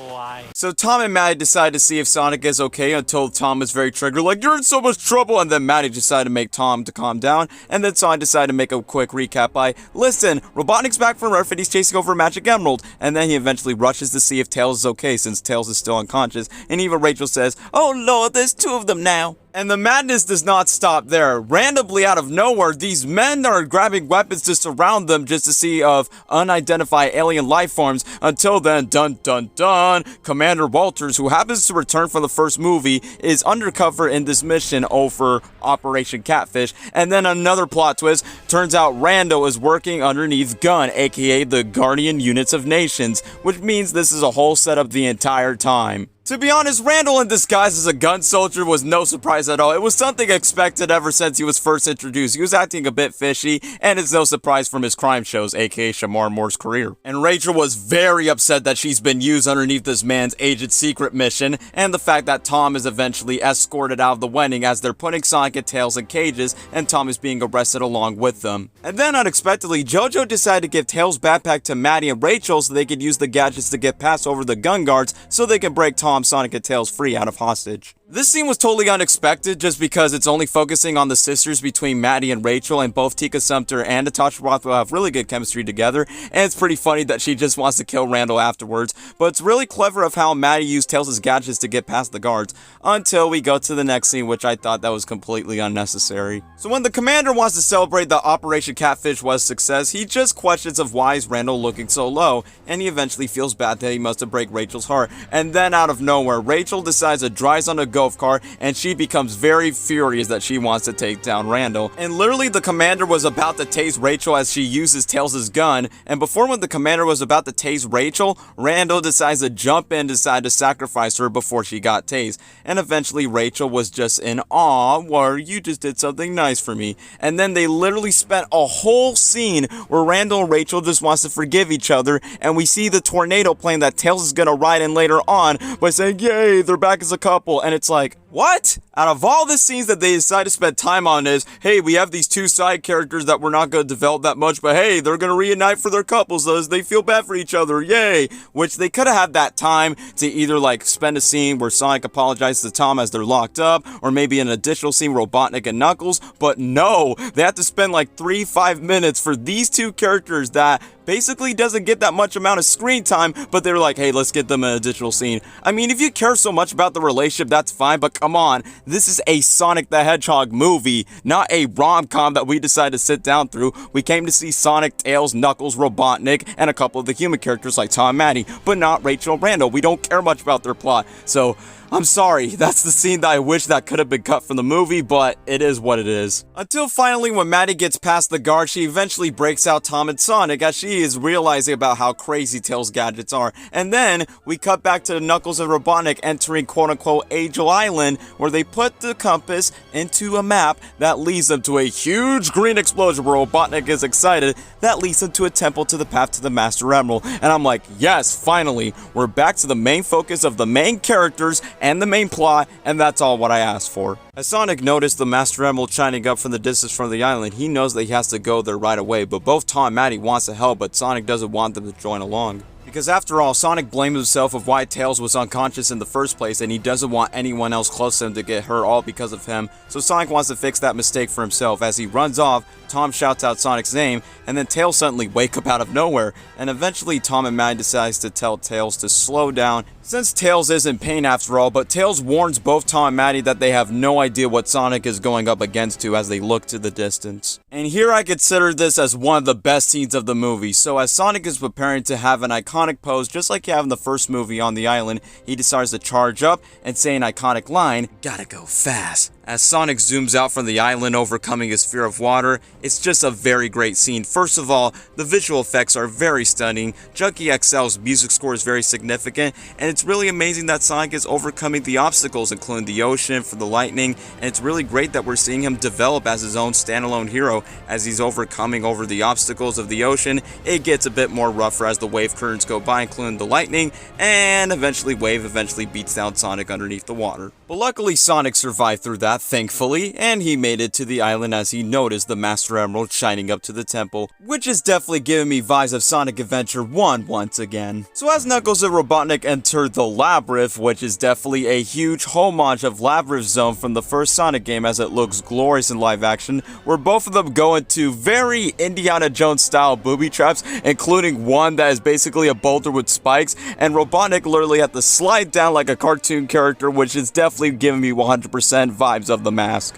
Why? So Tom and Maddie decide to see if Sonic is okay until Tom is very triggered, like, "You're in so much trouble," and then Maddie decided to make Tom to calm down, and then Sonic decided to make a quick recap by, "Listen, Robotnik's back from Earth and he's chasing over a magic emerald," and then he eventually rushes to see if Tails is okay since Tails is still unconscious, and even Rachel says, "Oh lord, there's two of them now." And the madness does not stop there. Randomly out of nowhere, these men are grabbing weapons to surround them just to see of unidentified alien life forms. Until then, dun dun dun, Commander Walters, who happens to return from the first movie, is undercover in this mission over Operation Catfish. And then another plot twist, turns out Rando is working underneath Gun, aka the Guardian Units of Nations, which means this is a whole setup the entire time. To be honest, Randall in disguise as a gun soldier was no surprise at all. It was something expected ever since he was first introduced. He was acting a bit fishy, and it's no surprise from his crime shows, aka Shamar Moore's career. And Rachel was very upset that she's been used underneath this man's agent secret mission, and the fact that Tom is eventually escorted out of the wedding as they're putting Sonic and Tails in cages, and Tom is being arrested along with them. And then unexpectedly, JoJo decided to give Tails' backpack to Maddie and Rachel so they could use the gadgets to get past over the gun guards so they can break Tom, Sonic, and Tails free out of hostage. This scene was totally unexpected just because it's only focusing on the sisters between Maddie and Rachel, and both Tika Sumpter and Natasha Rothwell have really good chemistry together, and it's pretty funny that she just wants to kill Randall afterwards, but it's really clever of how Maddie used Tails' gadgets to get past the guards, until we go to the next scene, which I thought that was completely unnecessary. So when the commander wants to celebrate that Operation Catfish was a success, he just questions of why is Randall looking so low, and he eventually feels bad that he must have break Rachel's heart, and then out of nowhere, Rachel decides to drive on a golf cart, and she becomes very furious that she wants to take down Randall. And literally the commander was about to tase Rachel as she uses Tails' gun, and before when the commander was about to tase Rachel, Randall decides to jump in and decide to sacrifice her before she got tased. And eventually Rachel was just in awe, where you just did something nice for me. And then they literally spent a whole scene where Randall and Rachel just wants to forgive each other, and we see the tornado plane that Tails is gonna ride in later on by saying, "Yay, they're back as a couple," and it's like, what? Out of all the scenes that they decide to spend time on is, hey, we have these two side characters that we're not going to develop that much, but hey, they're going to reunite for their couples as they feel bad for each other, yay! Which they could have had that time to either like spend a scene where Sonic apologizes to Tom as they're locked up, or maybe an additional scene Robotnik and Knuckles, but no, they have to spend like 3-5 minutes for these two characters that basically doesn't get that much amount of screen time, but they're like, hey, let's get them an additional scene. I mean, if you care so much about the relationship, that's fine, but come on, this is a Sonic the Hedgehog movie, not a rom-com that we decided to sit down through. We came to see Sonic, Tails, Knuckles, Robotnik, and a couple of the human characters like Tom and Maddie, but not Rachel and Randall. We don't care much about their plot, so I'm sorry, that's the scene that I wish that could have been cut from the movie, but it is what it is. Until finally, when Maddie gets past the guard, she eventually breaks out Tom and Sonic as she is realizing about how crazy Tails' gadgets are. And then, we cut back to Knuckles and Robotnik entering quote-unquote Angel Island, where they put the compass into a map that leads them to a huge green explosion where Robotnik is excited, that leads them to a temple to the path to the Master Emerald. And I'm like, yes, finally, we're back to the main focus of the main characters and the main plot, and that's all what I asked for. As Sonic noticed the Master Emerald shining up from the distance from the island, he knows that he has to go there right away, but both Tom and Maddie wants to help, but Sonic doesn't want them to join along. Because after all, Sonic blames himself of why Tails was unconscious in the first place, and he doesn't want anyone else close to him to get hurt all because of him, so Sonic wants to fix that mistake for himself. As he runs off, Tom shouts out Sonic's name, and then Tails suddenly wake up out of nowhere, and eventually Tom and Maddie decides to tell Tails to slow down, since Tails is in pain after all, but Tails warns both Tom and Maddie that they have no idea what Sonic is going up against as they look to the distance. And here I consider this as one of the best scenes of the movie. So as Sonic is preparing to have an iconic pose just like you have in the first movie on the island, he decides to charge up and say an iconic line, "Gotta go fast." As Sonic zooms out from the island, overcoming his fear of water, it's just a very great scene. First of all, the visual effects are very stunning, Junkie XL's music score is very significant, and it's really amazing that Sonic is overcoming the obstacles, including the ocean, for the lightning, and it's really great that we're seeing him develop as his own standalone hero as he's overcoming over the obstacles of the ocean. It gets a bit more rougher as the wave currents go by, including the lightning, and eventually Wave beats down Sonic underneath the water. But luckily Sonic survived through that, thankfully, and he made it to the island as he noticed the Master Emerald shining up to the temple, which is definitely giving me vibes of Sonic Adventure 1 once again. So as Knuckles and Robotnik enter the Labyrinth, which is definitely a huge homage of Labyrinth Zone from the first Sonic game as it looks glorious in live action, where both of them go into very Indiana Jones style booby traps, including one that is basically a boulder with spikes, and Robotnik literally had to slide down like a cartoon character, which is definitely giving me 100% vibes of the mask.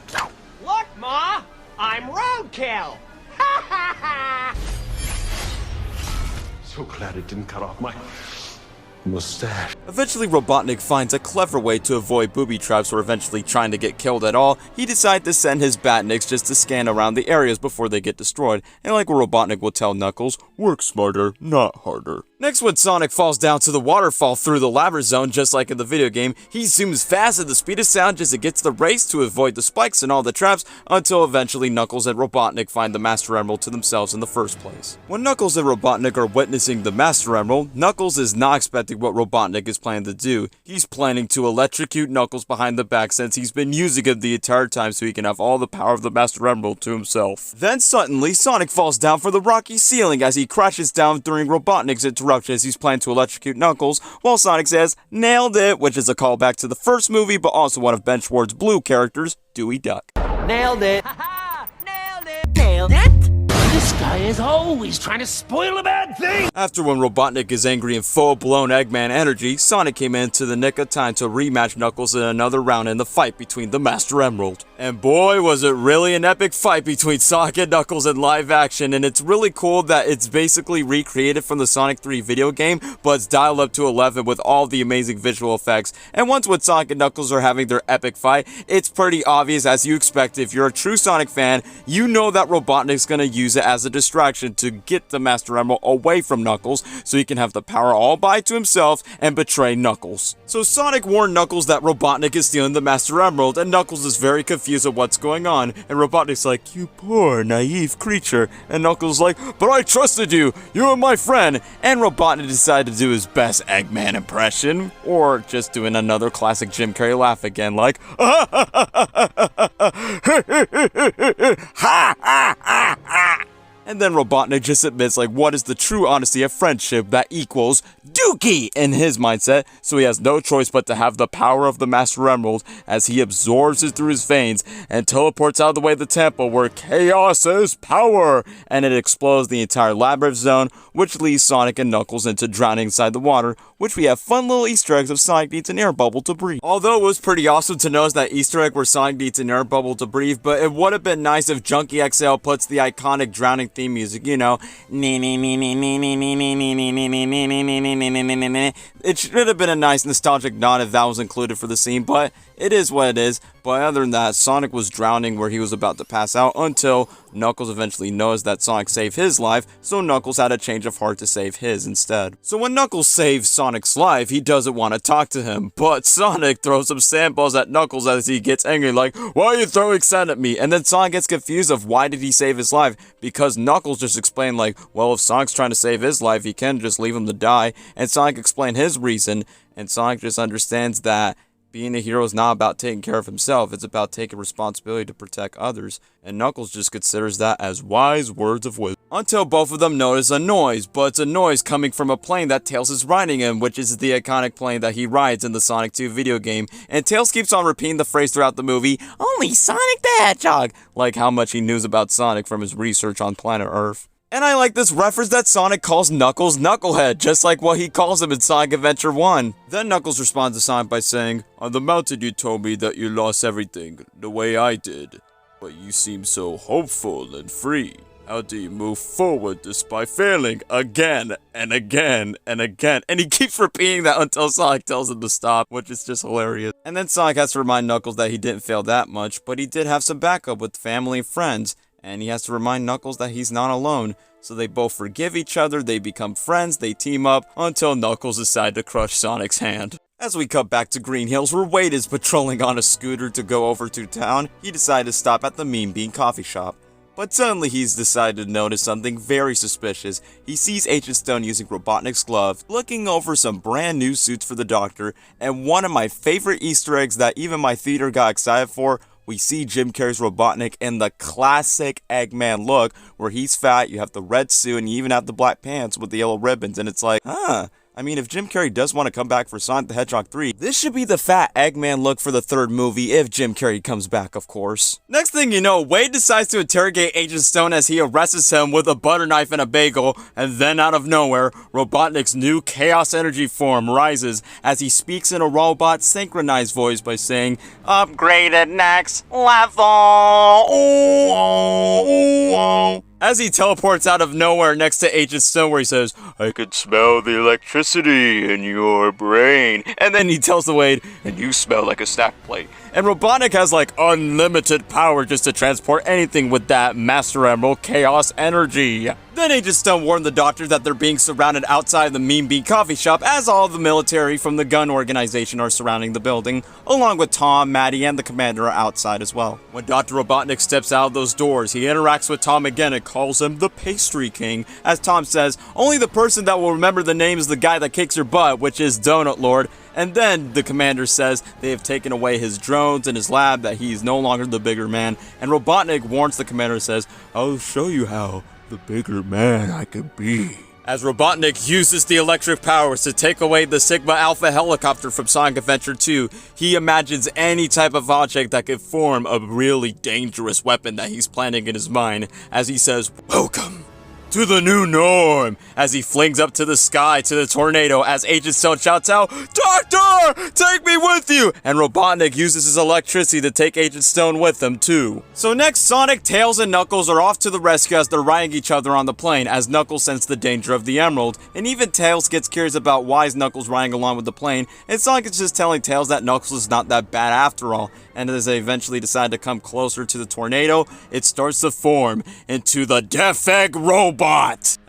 Look, Ma! I'm roadkill! Ha ha ha! So glad it didn't cut off my mustache. Eventually Robotnik finds a clever way to avoid booby traps or eventually trying to get killed at all. He decides to send his Batniks just to scan around the areas before they get destroyed, and like what Robotnik will tell Knuckles, work smarter, not harder. Next, when Sonic falls down to the waterfall through the Labyrinth Zone, just like in the video game, he zooms fast at the speed of sound just to get to the race to avoid the spikes and all the traps, until eventually Knuckles and Robotnik find the Master Emerald to themselves in the first place. When Knuckles and Robotnik are witnessing the Master Emerald, Knuckles is not expecting what Robotnik is planning to do. He's planning to electrocute Knuckles behind the back since he's been using it the entire time so he can have all the power of the Master Emerald to himself. Then suddenly, Sonic falls down from the rocky ceiling as he crashes down during Robotnik's interruption as he's planning to electrocute Knuckles, while Sonic says, "Nailed it," which is a callback to the first movie, but also one of Ben Schwartz's Blue characters, Dewey Duck. Nailed it. Nailed it. Nailed it. This guy is always trying to spoil a bad thing. After when Robotnik is angry and full-blown Eggman energy, Sonic came into the nick of time to rematch Knuckles in another round in the fight between the Master Emerald. And boy, was it really an epic fight between Sonic and Knuckles in live action, and it's really cool that it's basically recreated from the Sonic 3 video game, but it's dialed up to 11 with all the amazing visual effects. And once when Sonic and Knuckles are having their epic fight, it's pretty obvious, as you expect. If you're a true Sonic fan, you know that Robotnik's gonna use it as a distraction to get the Master Emerald away from Knuckles so he can have the power all by to himself and betray Knuckles. So Sonic warned Knuckles that Robotnik is stealing the Master Emerald, and Knuckles is very confused at what's going on, and Robotnik's like, "You poor naive creature," and Knuckles is like, "But I trusted you, you were my friend," and Robotnik decided to do his best Eggman impression, or just doing another classic Jim Carrey laugh again, like, "Ha ha ha ha." And then Robotnik just admits, like, what is the true honesty of friendship that equals Dookie in his mindset, so he has no choice but to have the power of the Master Emerald as he absorbs it through his veins and teleports out of the way of the temple where chaos is power, and it explodes the entire Labyrinth Zone, which leaves Sonic and Knuckles into drowning inside the water, which we have fun little Easter eggs of Sonic needs an air bubble to breathe. Although it was pretty awesome to notice that Easter egg where Sonic needs an air bubble to breathe, but it would have been nice if Junkie XL puts the iconic drowning theme music, you know, it should have been a nice nostalgic nod if that was included for the scene, but it is what it is. But other than that, Sonic was drowning where he was about to pass out until Knuckles eventually knows that Sonic saved his life, so Knuckles had a change of heart to save his instead. So when Knuckles saves Sonic's life, he doesn't want to talk to him, but Sonic throws some sandballs at Knuckles as he gets angry, like, "Why are you throwing sand at me?" And then Sonic gets confused of why did he save his life, because Knuckles just explained, like, well, if Sonic's trying to save his life, he can just leave him to die, and Sonic explained his reason, and Sonic just understands that Being a hero is not about taking care of himself, it's about taking responsibility to protect others, and Knuckles just considers that as wise words of wisdom. Until both of them notice a noise, but it's a noise coming from a plane that Tails is riding in, which is the iconic plane that he rides in the Sonic 2 video game, and Tails keeps on repeating the phrase throughout the movie, "Only Sonic the Hedgehog," like how much he knew about Sonic from his research on planet Earth. And I like this reference that Sonic calls Knuckles Knucklehead, just like what he calls him in Sonic Adventure 1. Then Knuckles responds to Sonic by saying, "On the mountain you told me that you lost everything, the way I did. But you seem so hopeful and free. How do you move forward despite failing again and again and again?" And he keeps repeating that until Sonic tells him to stop, which is just hilarious. And then Sonic has to remind Knuckles that he didn't fail that much, but he did have some backup with family and friends. And he has to remind Knuckles that he's not alone. So they both forgive each other, they become friends, they team up, until Knuckles decides to crush Sonic's hand. As we cut back to Green Hills, where Wade is patrolling on a scooter to go over to town, he decided to stop at the Mean Bean coffee shop. But suddenly he's decided to notice something very suspicious. He sees Agent Stone using Robotnik's glove, looking over some brand new suits for the Doctor, and one of my favorite Easter eggs that even my theater got excited for, we see Jim Carrey's Robotnik in the classic Eggman look, where he's fat, you have the red suit, and you even have the black pants with the yellow ribbons, and it's like, I mean, if Jim Carrey does want to come back for Sonic the Hedgehog 3, this should be the fat Eggman look for the third movie, if Jim Carrey comes back, of course. Next thing you know, Wade decides to interrogate Agent Stone as he arrests him with a butter knife and a bagel, and then out of nowhere, Robotnik's new Chaos Energy form rises as he speaks in a robot synchronized voice by saying, "Upgraded next level, ooh, oh, ooh, oh," as he teleports out of nowhere next to Agent Stone, where he says, "I could smell the electricity in your brain." And then he tells the Wade, "And you smell like a snack plate." And Robotnik has like unlimited power just to transport anything with that Master Emerald Chaos Energy. Then Agent Stone warned the Doctor that they're being surrounded outside the Mean Bean coffee shop, as all of the military from the gun organization are surrounding the building, along with Tom, Maddie, and the commander are outside as well. When Dr. Robotnik steps out of those doors, he interacts with Tom again and calls him the Pastry King. As Tom says, only the person that will remember the name is the guy that kicks your butt, which is Donut Lord. And then the commander says they have taken away his drones in his lab, that he's no longer the bigger man. And Robotnik warns the commander and says, "I'll show you how the bigger man I could be." As Robotnik uses the electric powers to take away the Sigma Alpha helicopter from Sonic Adventure 2, he imagines any type of object that could form a really dangerous weapon that he's planning in his mind, as he says, "Welcome to the new norm," as he flings up to the sky to the tornado, as Agent Stone shouts out, "Doctor, take me with you!" And Robotnik uses his electricity to take Agent Stone with him too. So next, Sonic, Tails, and Knuckles are off to the rescue as they're riding each other on the plane, as Knuckles senses the danger of the Emerald, and even Tails gets curious about why is Knuckles riding along with the plane, and Sonic is just telling Tails that Knuckles is not that bad after all. And as they eventually decide to come closer to the tornado, it starts to form into the Death Egg Robot.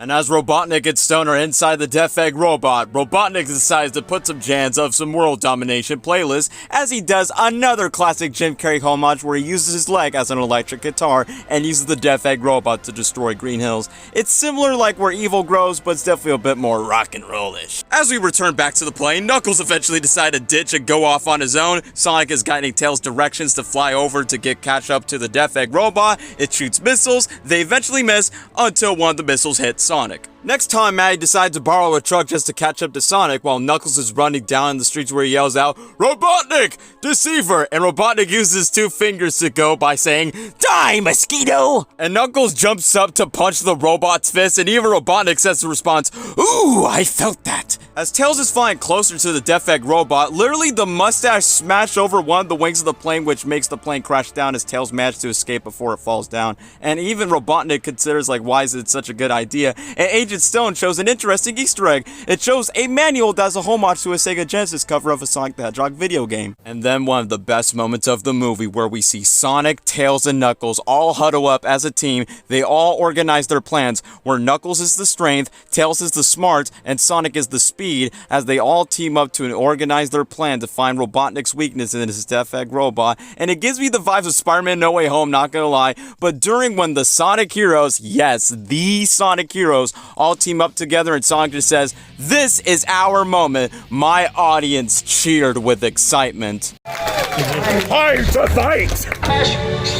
And as Robotnik and Stone are inside the Death Egg Robot, Robotnik decides to put some jams of some World Domination playlist, as he does another classic Jim Carrey homage where he uses his leg as an electric guitar and uses the Death Egg Robot to destroy Green Hills. It's similar like Where Evil Grows, but it's definitely a bit more rock and roll-ish. As we return back to the plane, Knuckles eventually decides to ditch and go off on his own. Sonic is guiding Tails directions to fly over to catch up to the Death Egg Robot. It shoots missiles, they eventually miss until one of the missiles hits Sonic. Next time, Maddie decides to borrow a truck just to catch up to Sonic, while Knuckles is running down the streets where he yells out, "Robotnik! Deceiver!" And Robotnik uses his two fingers to go by saying, "Die, mosquito!" And Knuckles jumps up to punch the robot's fist, and even Robotnik says the response, "Ooh, I felt that." As Tails is flying closer to the Death Egg Robot, literally the mustache smashed over one of the wings of the plane, which makes the plane crash down as Tails manages to escape before it falls down. And even Robotnik considers like, why is it such a good idea? And Agent Stone shows an interesting Easter egg. It shows a manual that's a homage to a Sega Genesis cover of a Sonic the Hedgehog video game. And then one of the best moments of the movie, where we see Sonic, Tails, and Knuckles all huddle up as a team. They all organize their plans, where Knuckles is the strength, Tails is the smart, and Sonic is the speed, as they all team up to organize their plan to find Robotnik's weakness in his Death Egg Robot. And it gives me the vibes of Spider-Man No Way Home, not gonna lie. But during when the Sonic heroes, yes, the Sonic heroes, all team up together, and Sonic just says, "This is our moment." My audience cheered with excitement. Time to fight! Ash,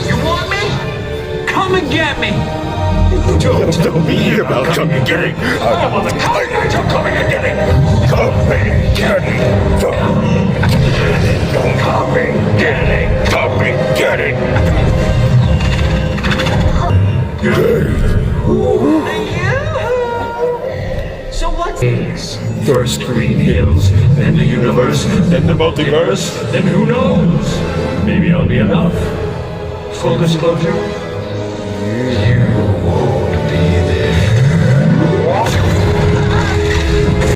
you want me? Come and get me! Don't be about come and get it. I want the carnage of coming and get it. Come and get it. Come and get it. Come and get it. So what's Yes. First Green Hills, then the universe, then the multiverse, then who knows? Maybe I'll be enough. Full disclosure, you won't be there.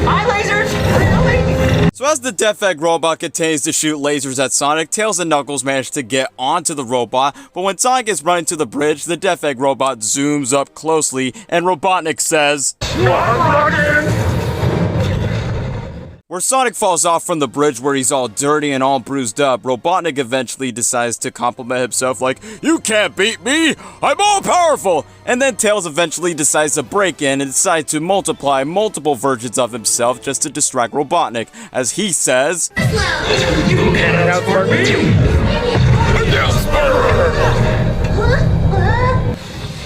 Hi, lasers! Really? So as the Death Egg robot continues to shoot lasers at Sonic, Tails and Knuckles manage to get onto the robot, but when Sonic is running to the bridge, the Death Egg robot zooms up closely, and Robotnik says, where Sonic falls off from the bridge where he's all dirty and all bruised up, Robotnik eventually decides to compliment himself like, "You can't beat me! I'm all powerful!" And then Tails eventually decides to break in and decides to multiply multiple versions of himself just to distract Robotnik, as he says, You cannot outsmart me!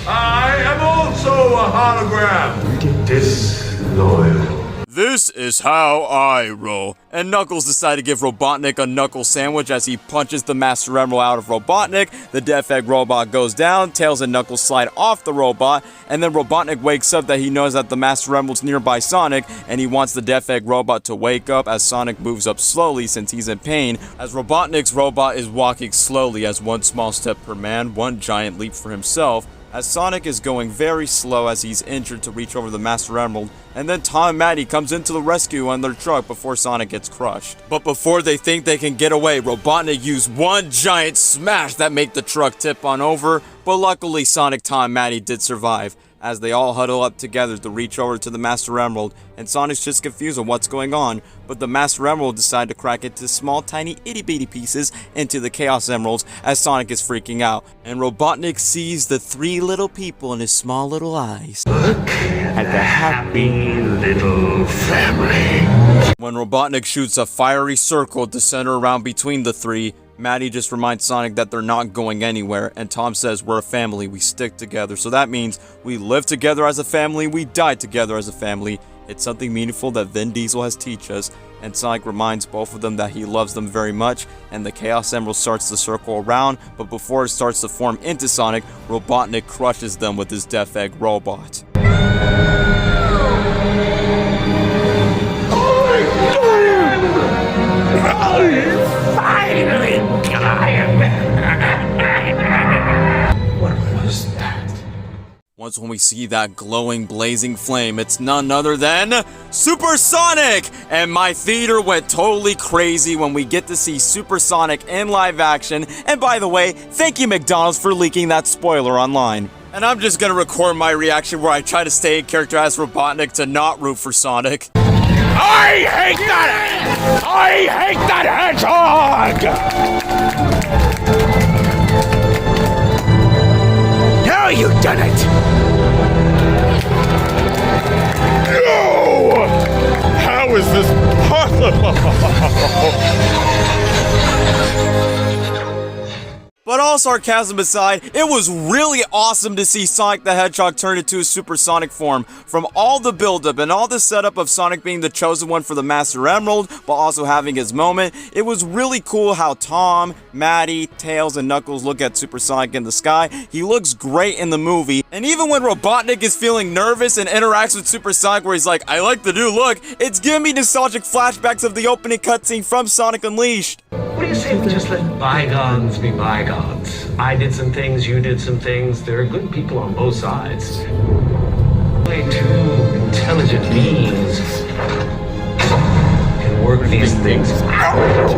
I am also a hologram! Disloyal. "This is how I roll." And Knuckles decide to give Robotnik a knuckle sandwich as he punches the Master Emerald out of Robotnik. The Death Egg robot goes down, Tails and Knuckles slide off the robot, and then Robotnik wakes up that he knows that the Master Emerald's nearby Sonic, and he wants the Death Egg robot to wake up as Sonic moves up slowly since he's in pain, as Robotnik's robot is walking slowly as one small step per man, one giant leap for himself, as Sonic is going very slow as he's injured to reach over the Master Emerald, and then Tom and Maddie comes into the rescue on their truck before Sonic gets crushed. But before they think they can get away, Robotnik used one giant smash that made the truck tip on over, but luckily Sonic, Tom, and Maddie did survive, as they all huddle up together to reach over to the Master Emerald, and Sonic's just confused on what's going on, but the Master Emerald decides to crack it to small tiny itty bitty pieces into the Chaos Emeralds as Sonic is freaking out, and Robotnik sees the three little people in his small little eyes. At the happy little family. When Robotnik shoots a fiery circle to center around between the three, Maddie just reminds Sonic that they're not going anywhere, and Tom says we're a family, we stick together, so that means we live together as a family, we die together as a family. It's something meaningful that Vin Diesel has teach us, and Sonic reminds both of them that he loves them very much, and the Chaos Emerald starts to circle around, but before it starts to form into Sonic, Robotnik crushes them with his Death Egg robot. Finally got him! What was that? Once when we see that glowing, blazing flame, it's none other than Super Sonic! And my theater went totally crazy when we get to see Super Sonic in live action. And by the way, thank you McDonald's for leaking that spoiler online. And I'm just gonna record my reaction where I try to stay in character as Robotnik to not root for Sonic. I hate that! I hate that hedgehog! Now you've done it! No! How is this possible? But all sarcasm aside, it was really awesome to see Sonic the Hedgehog turn into a supersonic form. From all the build-up and all the setup of Sonic being the chosen one for the Master Emerald, while also having his moment, it was really cool how Tom, Maddie, Tails, and Knuckles look at Super Sonic in the sky. He looks great in the movie, and even when Robotnik is feeling nervous and interacts with Super Sonic where he's like, "I like the new look," it's giving me nostalgic flashbacks of the opening cutscene from Sonic Unleashed. What do you say we just let bygones be bygones? I did some things, you did some things. There are good people on both sides. Only two intelligent beings can work these things out.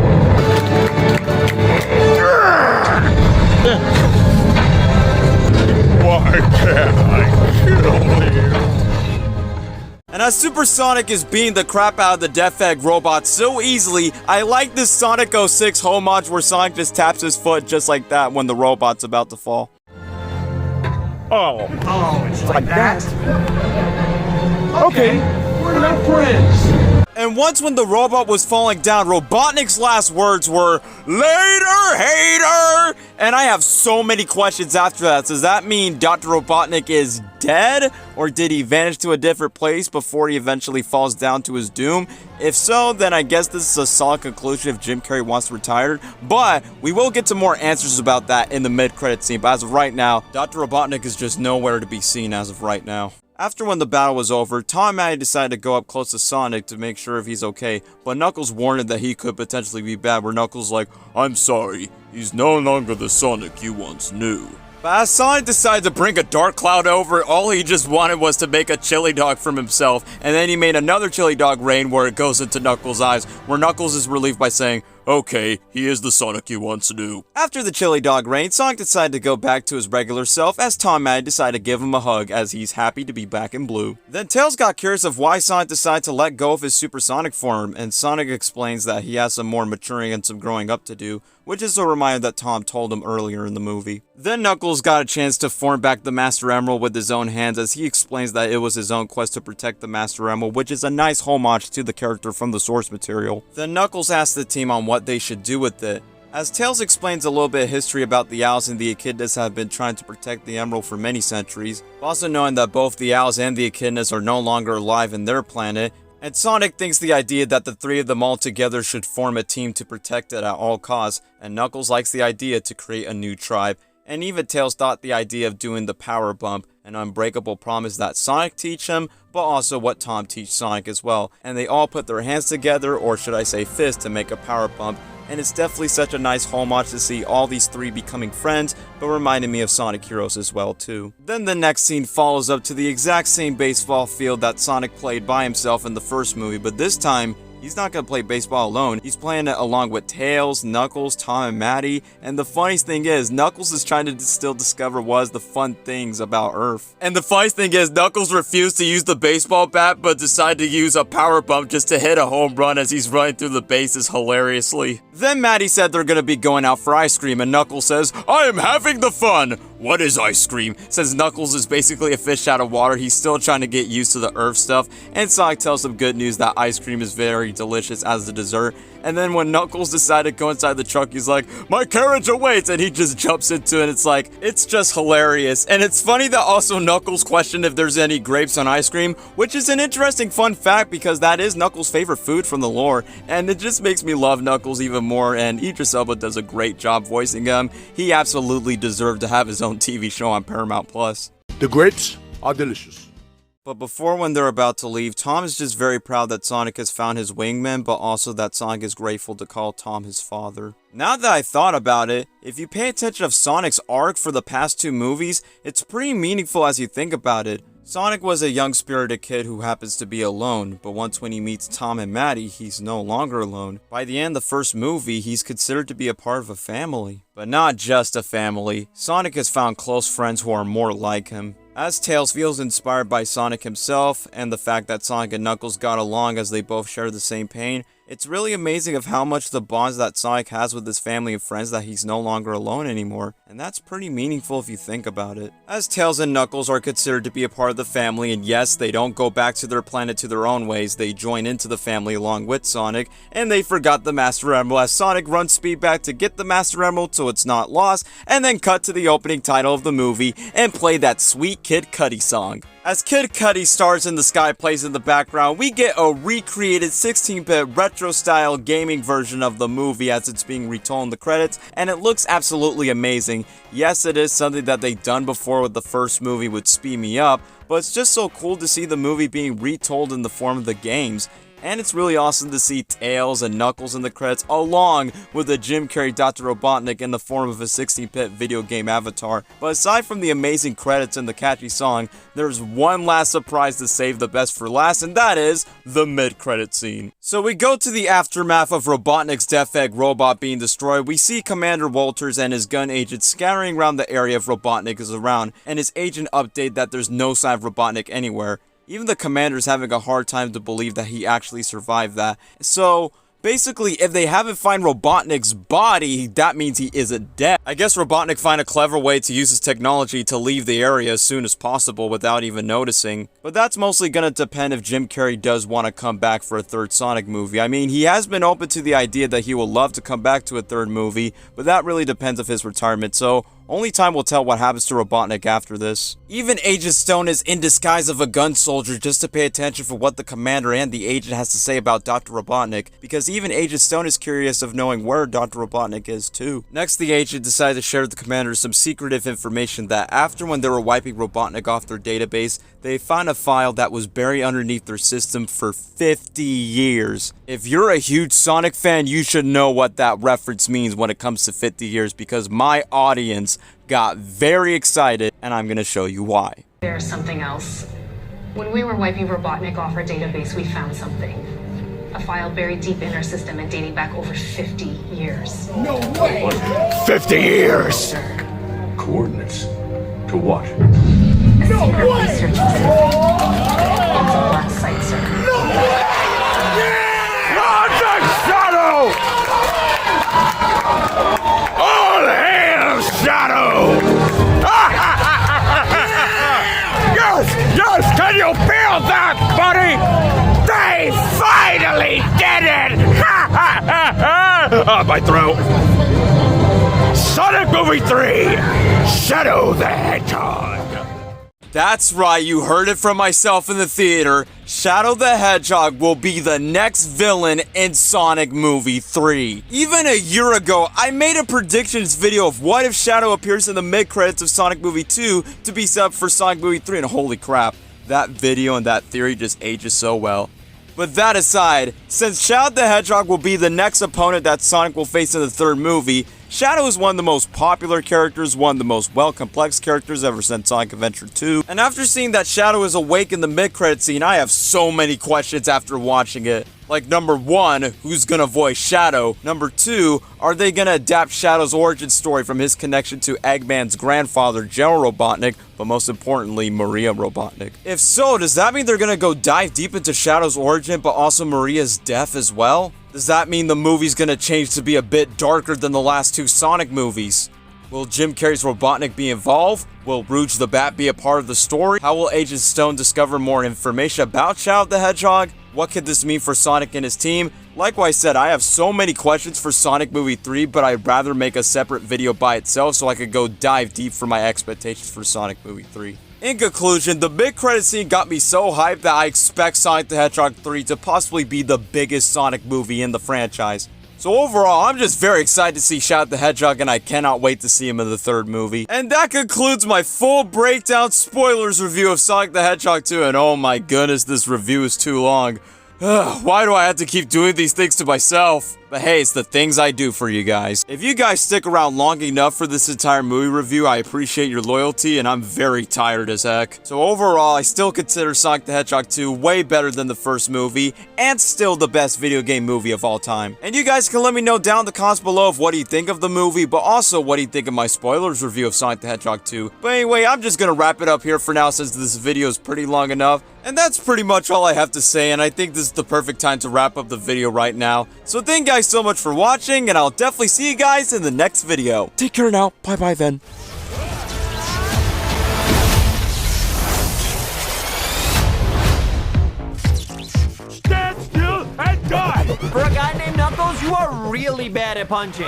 Why can't I kill you? And as Super Sonic is beating the crap out of the Death Egg robot so easily, I like this Sonic 06 homage where Sonic just taps his foot just like that when the robot's about to fall. Oh, Oh, it's like that? Okay, we're not friends. And once when the robot was falling down, Robotnik's last words were, "Later, hater!" And I have so many questions after that. Does that mean Dr. Robotnik is dead? Or did he vanish to a different place before he eventually falls down to his doom? If so, then I guess this is a solid conclusion if Jim Carrey wants to retire. But we will get to more answers about that in the mid-credit scene. But as of right now, Dr. Robotnik is just nowhere to be seen as of right now. After when the battle was over, Tom and Maddie decided to go up close to Sonic to make sure if he's okay, but Knuckles warned him that he could potentially be bad, where Knuckles like, "I'm sorry, he's no longer the Sonic you once knew." But as Sonic decided to bring a dark cloud over, all he just wanted was to make a chili dog from himself, and then he made another chili dog rain where it goes into Knuckles' eyes, where Knuckles is relieved by saying, "Okay, he is the Sonic you once knew." After the chili dog rain, Sonic decided to go back to his regular self as Tom and Maddie decided to give him a hug as he's happy to be back in blue. Then Tails got curious of why Sonic decided to let go of his supersonic form, and Sonic explains that he has some more maturing and some growing up to do, which is a reminder that Tom told him earlier in the movie. Then Knuckles got a chance to form back the Master Emerald with his own hands as he explains that it was his own quest to protect the Master Emerald, which is a nice homage to the character from the source material. Then Knuckles asked the team on what they should do with it. As Tails explains a little bit of history about the owls and the echidnas have been trying to protect the emerald for many centuries, also knowing that both the owls and the echidnas are no longer alive in their planet, and Sonic thinks the idea that the three of them all together should form a team to protect it at all costs, and Knuckles likes the idea to create a new tribe, and even Tails thought the idea of doing the power bump, an unbreakable promise that Sonic teach him, but also what Tom teach Sonic as well, and they all put their hands together, or should I say fists, to make a power bump, and it's definitely such a nice homage to see all these three becoming friends, but reminding me of Sonic Heroes as well too. Then the next scene follows up to the exact same baseball field that Sonic played by himself in the first movie, but this time, he's not going to play baseball alone, he's playing it along with Tails, Knuckles, Tom and Maddie, and the funniest thing is, Knuckles is trying to still discover what is the fun things about Earth. And the funniest thing is, Knuckles refused to use the baseball bat, but decided to use a power bump just to hit a home run as he's running through the bases hilariously. Then Maddie said they're going to be going out for ice cream, and Knuckles says, "I am having the fun!" What is ice cream? Since Knuckles is basically a fish out of water, he's still trying to get used to the Earth stuff, and Sonic tells him good news that ice cream is very delicious as the dessert. And then when Knuckles decided to go inside the truck, he's like, "My carriage awaits," and he just jumps into it, and it's like, it's just hilarious. And it's funny that also Knuckles questioned if there's any grapes on ice cream, which is an interesting fun fact because that is Knuckles' favorite food from the lore, and it just makes me love Knuckles even more, and Idris Elba does a great job voicing him. He absolutely deserved to have his own TV show on Paramount+. The grapes are delicious. But before when they're about to leave, Tom is just very proud that Sonic has found his wingman, but also that Sonic is grateful to call Tom his father. Now that I thought about it, if you pay attention of Sonic's arc for the past two movies, it's pretty meaningful as you think about it. Sonic was a young spirited kid who happens to be alone, but once when he meets Tom and Maddie, he's no longer alone. By the end of the first movie, he's considered to be a part of a family. But not just a family, Sonic has found close friends who are more like him. As Tails feels inspired by Sonic himself, and the fact that Sonic and Knuckles got along as they both share the same pain, it's really amazing of how much the bonds that Sonic has with his family and friends that he's no longer alone anymore, and that's pretty meaningful if you think about it. As Tails and Knuckles are considered to be a part of the family, and yes, they don't go back to their planet to their own ways, they join into the family along with Sonic, and they forgot the Master Emerald as Sonic runs speed back to get the Master Emerald so it's not lost, and then cut to the opening title of the movie, and play that sweet Kid Cudi song. As Kid Cudi Stars in the Sky plays in the background, we get a recreated 16-bit retro-style gaming version of the movie as it's being retold in the credits, and it looks absolutely amazing. Yes, it is something that they've done before with the first movie with Speed Me Up, but it's just so cool to see the movie being retold in the form of the games. And it's really awesome to see Tails and Knuckles in the credits, along with the Jim Carrey Dr. Robotnik in the form of a 16-bit video game avatar. But aside from the amazing credits and the catchy song, there's one last surprise to save the best for last, and that is the mid-credit scene. So we go to the aftermath of Robotnik's Death Egg robot being destroyed. We see Commander Walters and his gun agent scattering around the area if Robotnik is around, and his agent update that there's no sign of Robotnik anywhere. Even the commander's having a hard time to believe that he actually survived that. So, Basically, if they haven't found Robotnik's body, that means he isn't dead. I guess Robotnik find a clever way to use his technology to leave the area as soon as possible without even noticing. But that's mostly gonna depend if Jim Carrey does want to come back for a third Sonic movie. I mean, he has been open to the idea that he will love to come back to a third movie, but that really depends on his retirement, so only time will tell what happens to Robotnik after this. Even Agent Stone is in disguise of a gun soldier just to pay attention for what the commander and the agent has to say about Dr. Robotnik, because even Agent Stone is curious of knowing where Dr. Robotnik is too. Next, the agent decided to share with the commander some secretive information that after when they were wiping Robotnik off their database, they found a file that was buried underneath their system for 50 years. If you're a huge Sonic fan, you should know what that reference means when it comes to 50 years, because my audience got very excited, and I'm gonna show you why. There's something else. When we were wiping Robotnik off our database, we found something. A file buried deep in our system and dating back over 50 years. No way! 50 years! Coordinates. To what? No way! Research facility. It's a black site, sir. No way! Project Shadow! All hail Shadow! Yes! Can you feel that, buddy? They finally did it! My throat. Sonic Movie 3, Shadow the Hedgehog. That's right, you heard it from myself in the theater. Shadow the Hedgehog will be the next villain in Sonic Movie 3. Even a year ago, I made a predictions video of what if Shadow appears in the mid-credits of Sonic Movie 2 to be set up for Sonic Movie 3, and holy crap, that video and that theory just ages so well. But that aside, since Shadow the Hedgehog will be the next opponent that Sonic will face in the third movie, Shadow is one of the most popular characters, one of the most well-complex characters ever since Sonic Adventure 2. And after seeing that Shadow is awake in the mid-credit scene, I have so many questions after watching it. Like, number 1, who's gonna voice Shadow? Number 2, are they gonna adapt Shadow's origin story from his connection to Eggman's grandfather, General Robotnik, but most importantly, Maria Robotnik? If so, does that mean they're gonna go dive deep into Shadow's origin, but also Maria's death as well? Does that mean the movie's gonna change to be a bit darker than the last 2 Sonic movies? Will Jim Carrey's Robotnik be involved? Will Rouge the Bat be a part of the story? How will Agent Stone discover more information about Shadow the Hedgehog? What could this mean for Sonic and his team? Like I said, I have so many questions for Sonic Movie 3, but I'd rather make a separate video by itself so I could go dive deep for my expectations for Sonic Movie 3. In conclusion, the mid-credit scene got me so hyped that I expect Sonic the Hedgehog 3 to possibly be the biggest Sonic movie in the franchise. So overall, I'm just very excited to see Shadow the Hedgehog, and I cannot wait to see him in the third movie. And that concludes my full breakdown spoilers review of Sonic the Hedgehog 2, and oh my goodness, this review is too long. Why do I have to keep doing these things to myself? But hey, it's the things I do for you guys. If you guys stick around long enough for this entire movie review, I appreciate your loyalty, and I'm very tired as heck. So overall, I still consider Sonic the Hedgehog 2 way better than the first movie, and still the best video game movie of all time. And you guys can let me know down in the comments below of what do you think of the movie, but also what do you think of my spoilers review of Sonic the Hedgehog 2. But anyway, I'm just gonna wrap it up here for now since this video is pretty long enough. And that's pretty much all I have to say, and I think this is the perfect time to wrap up the video right now. So thank you guys so much for watching, and I'll definitely see you guys in the next video. Take care now. Bye-bye then. Stand still and die! For a guy named Knuckles, you are really bad at punching.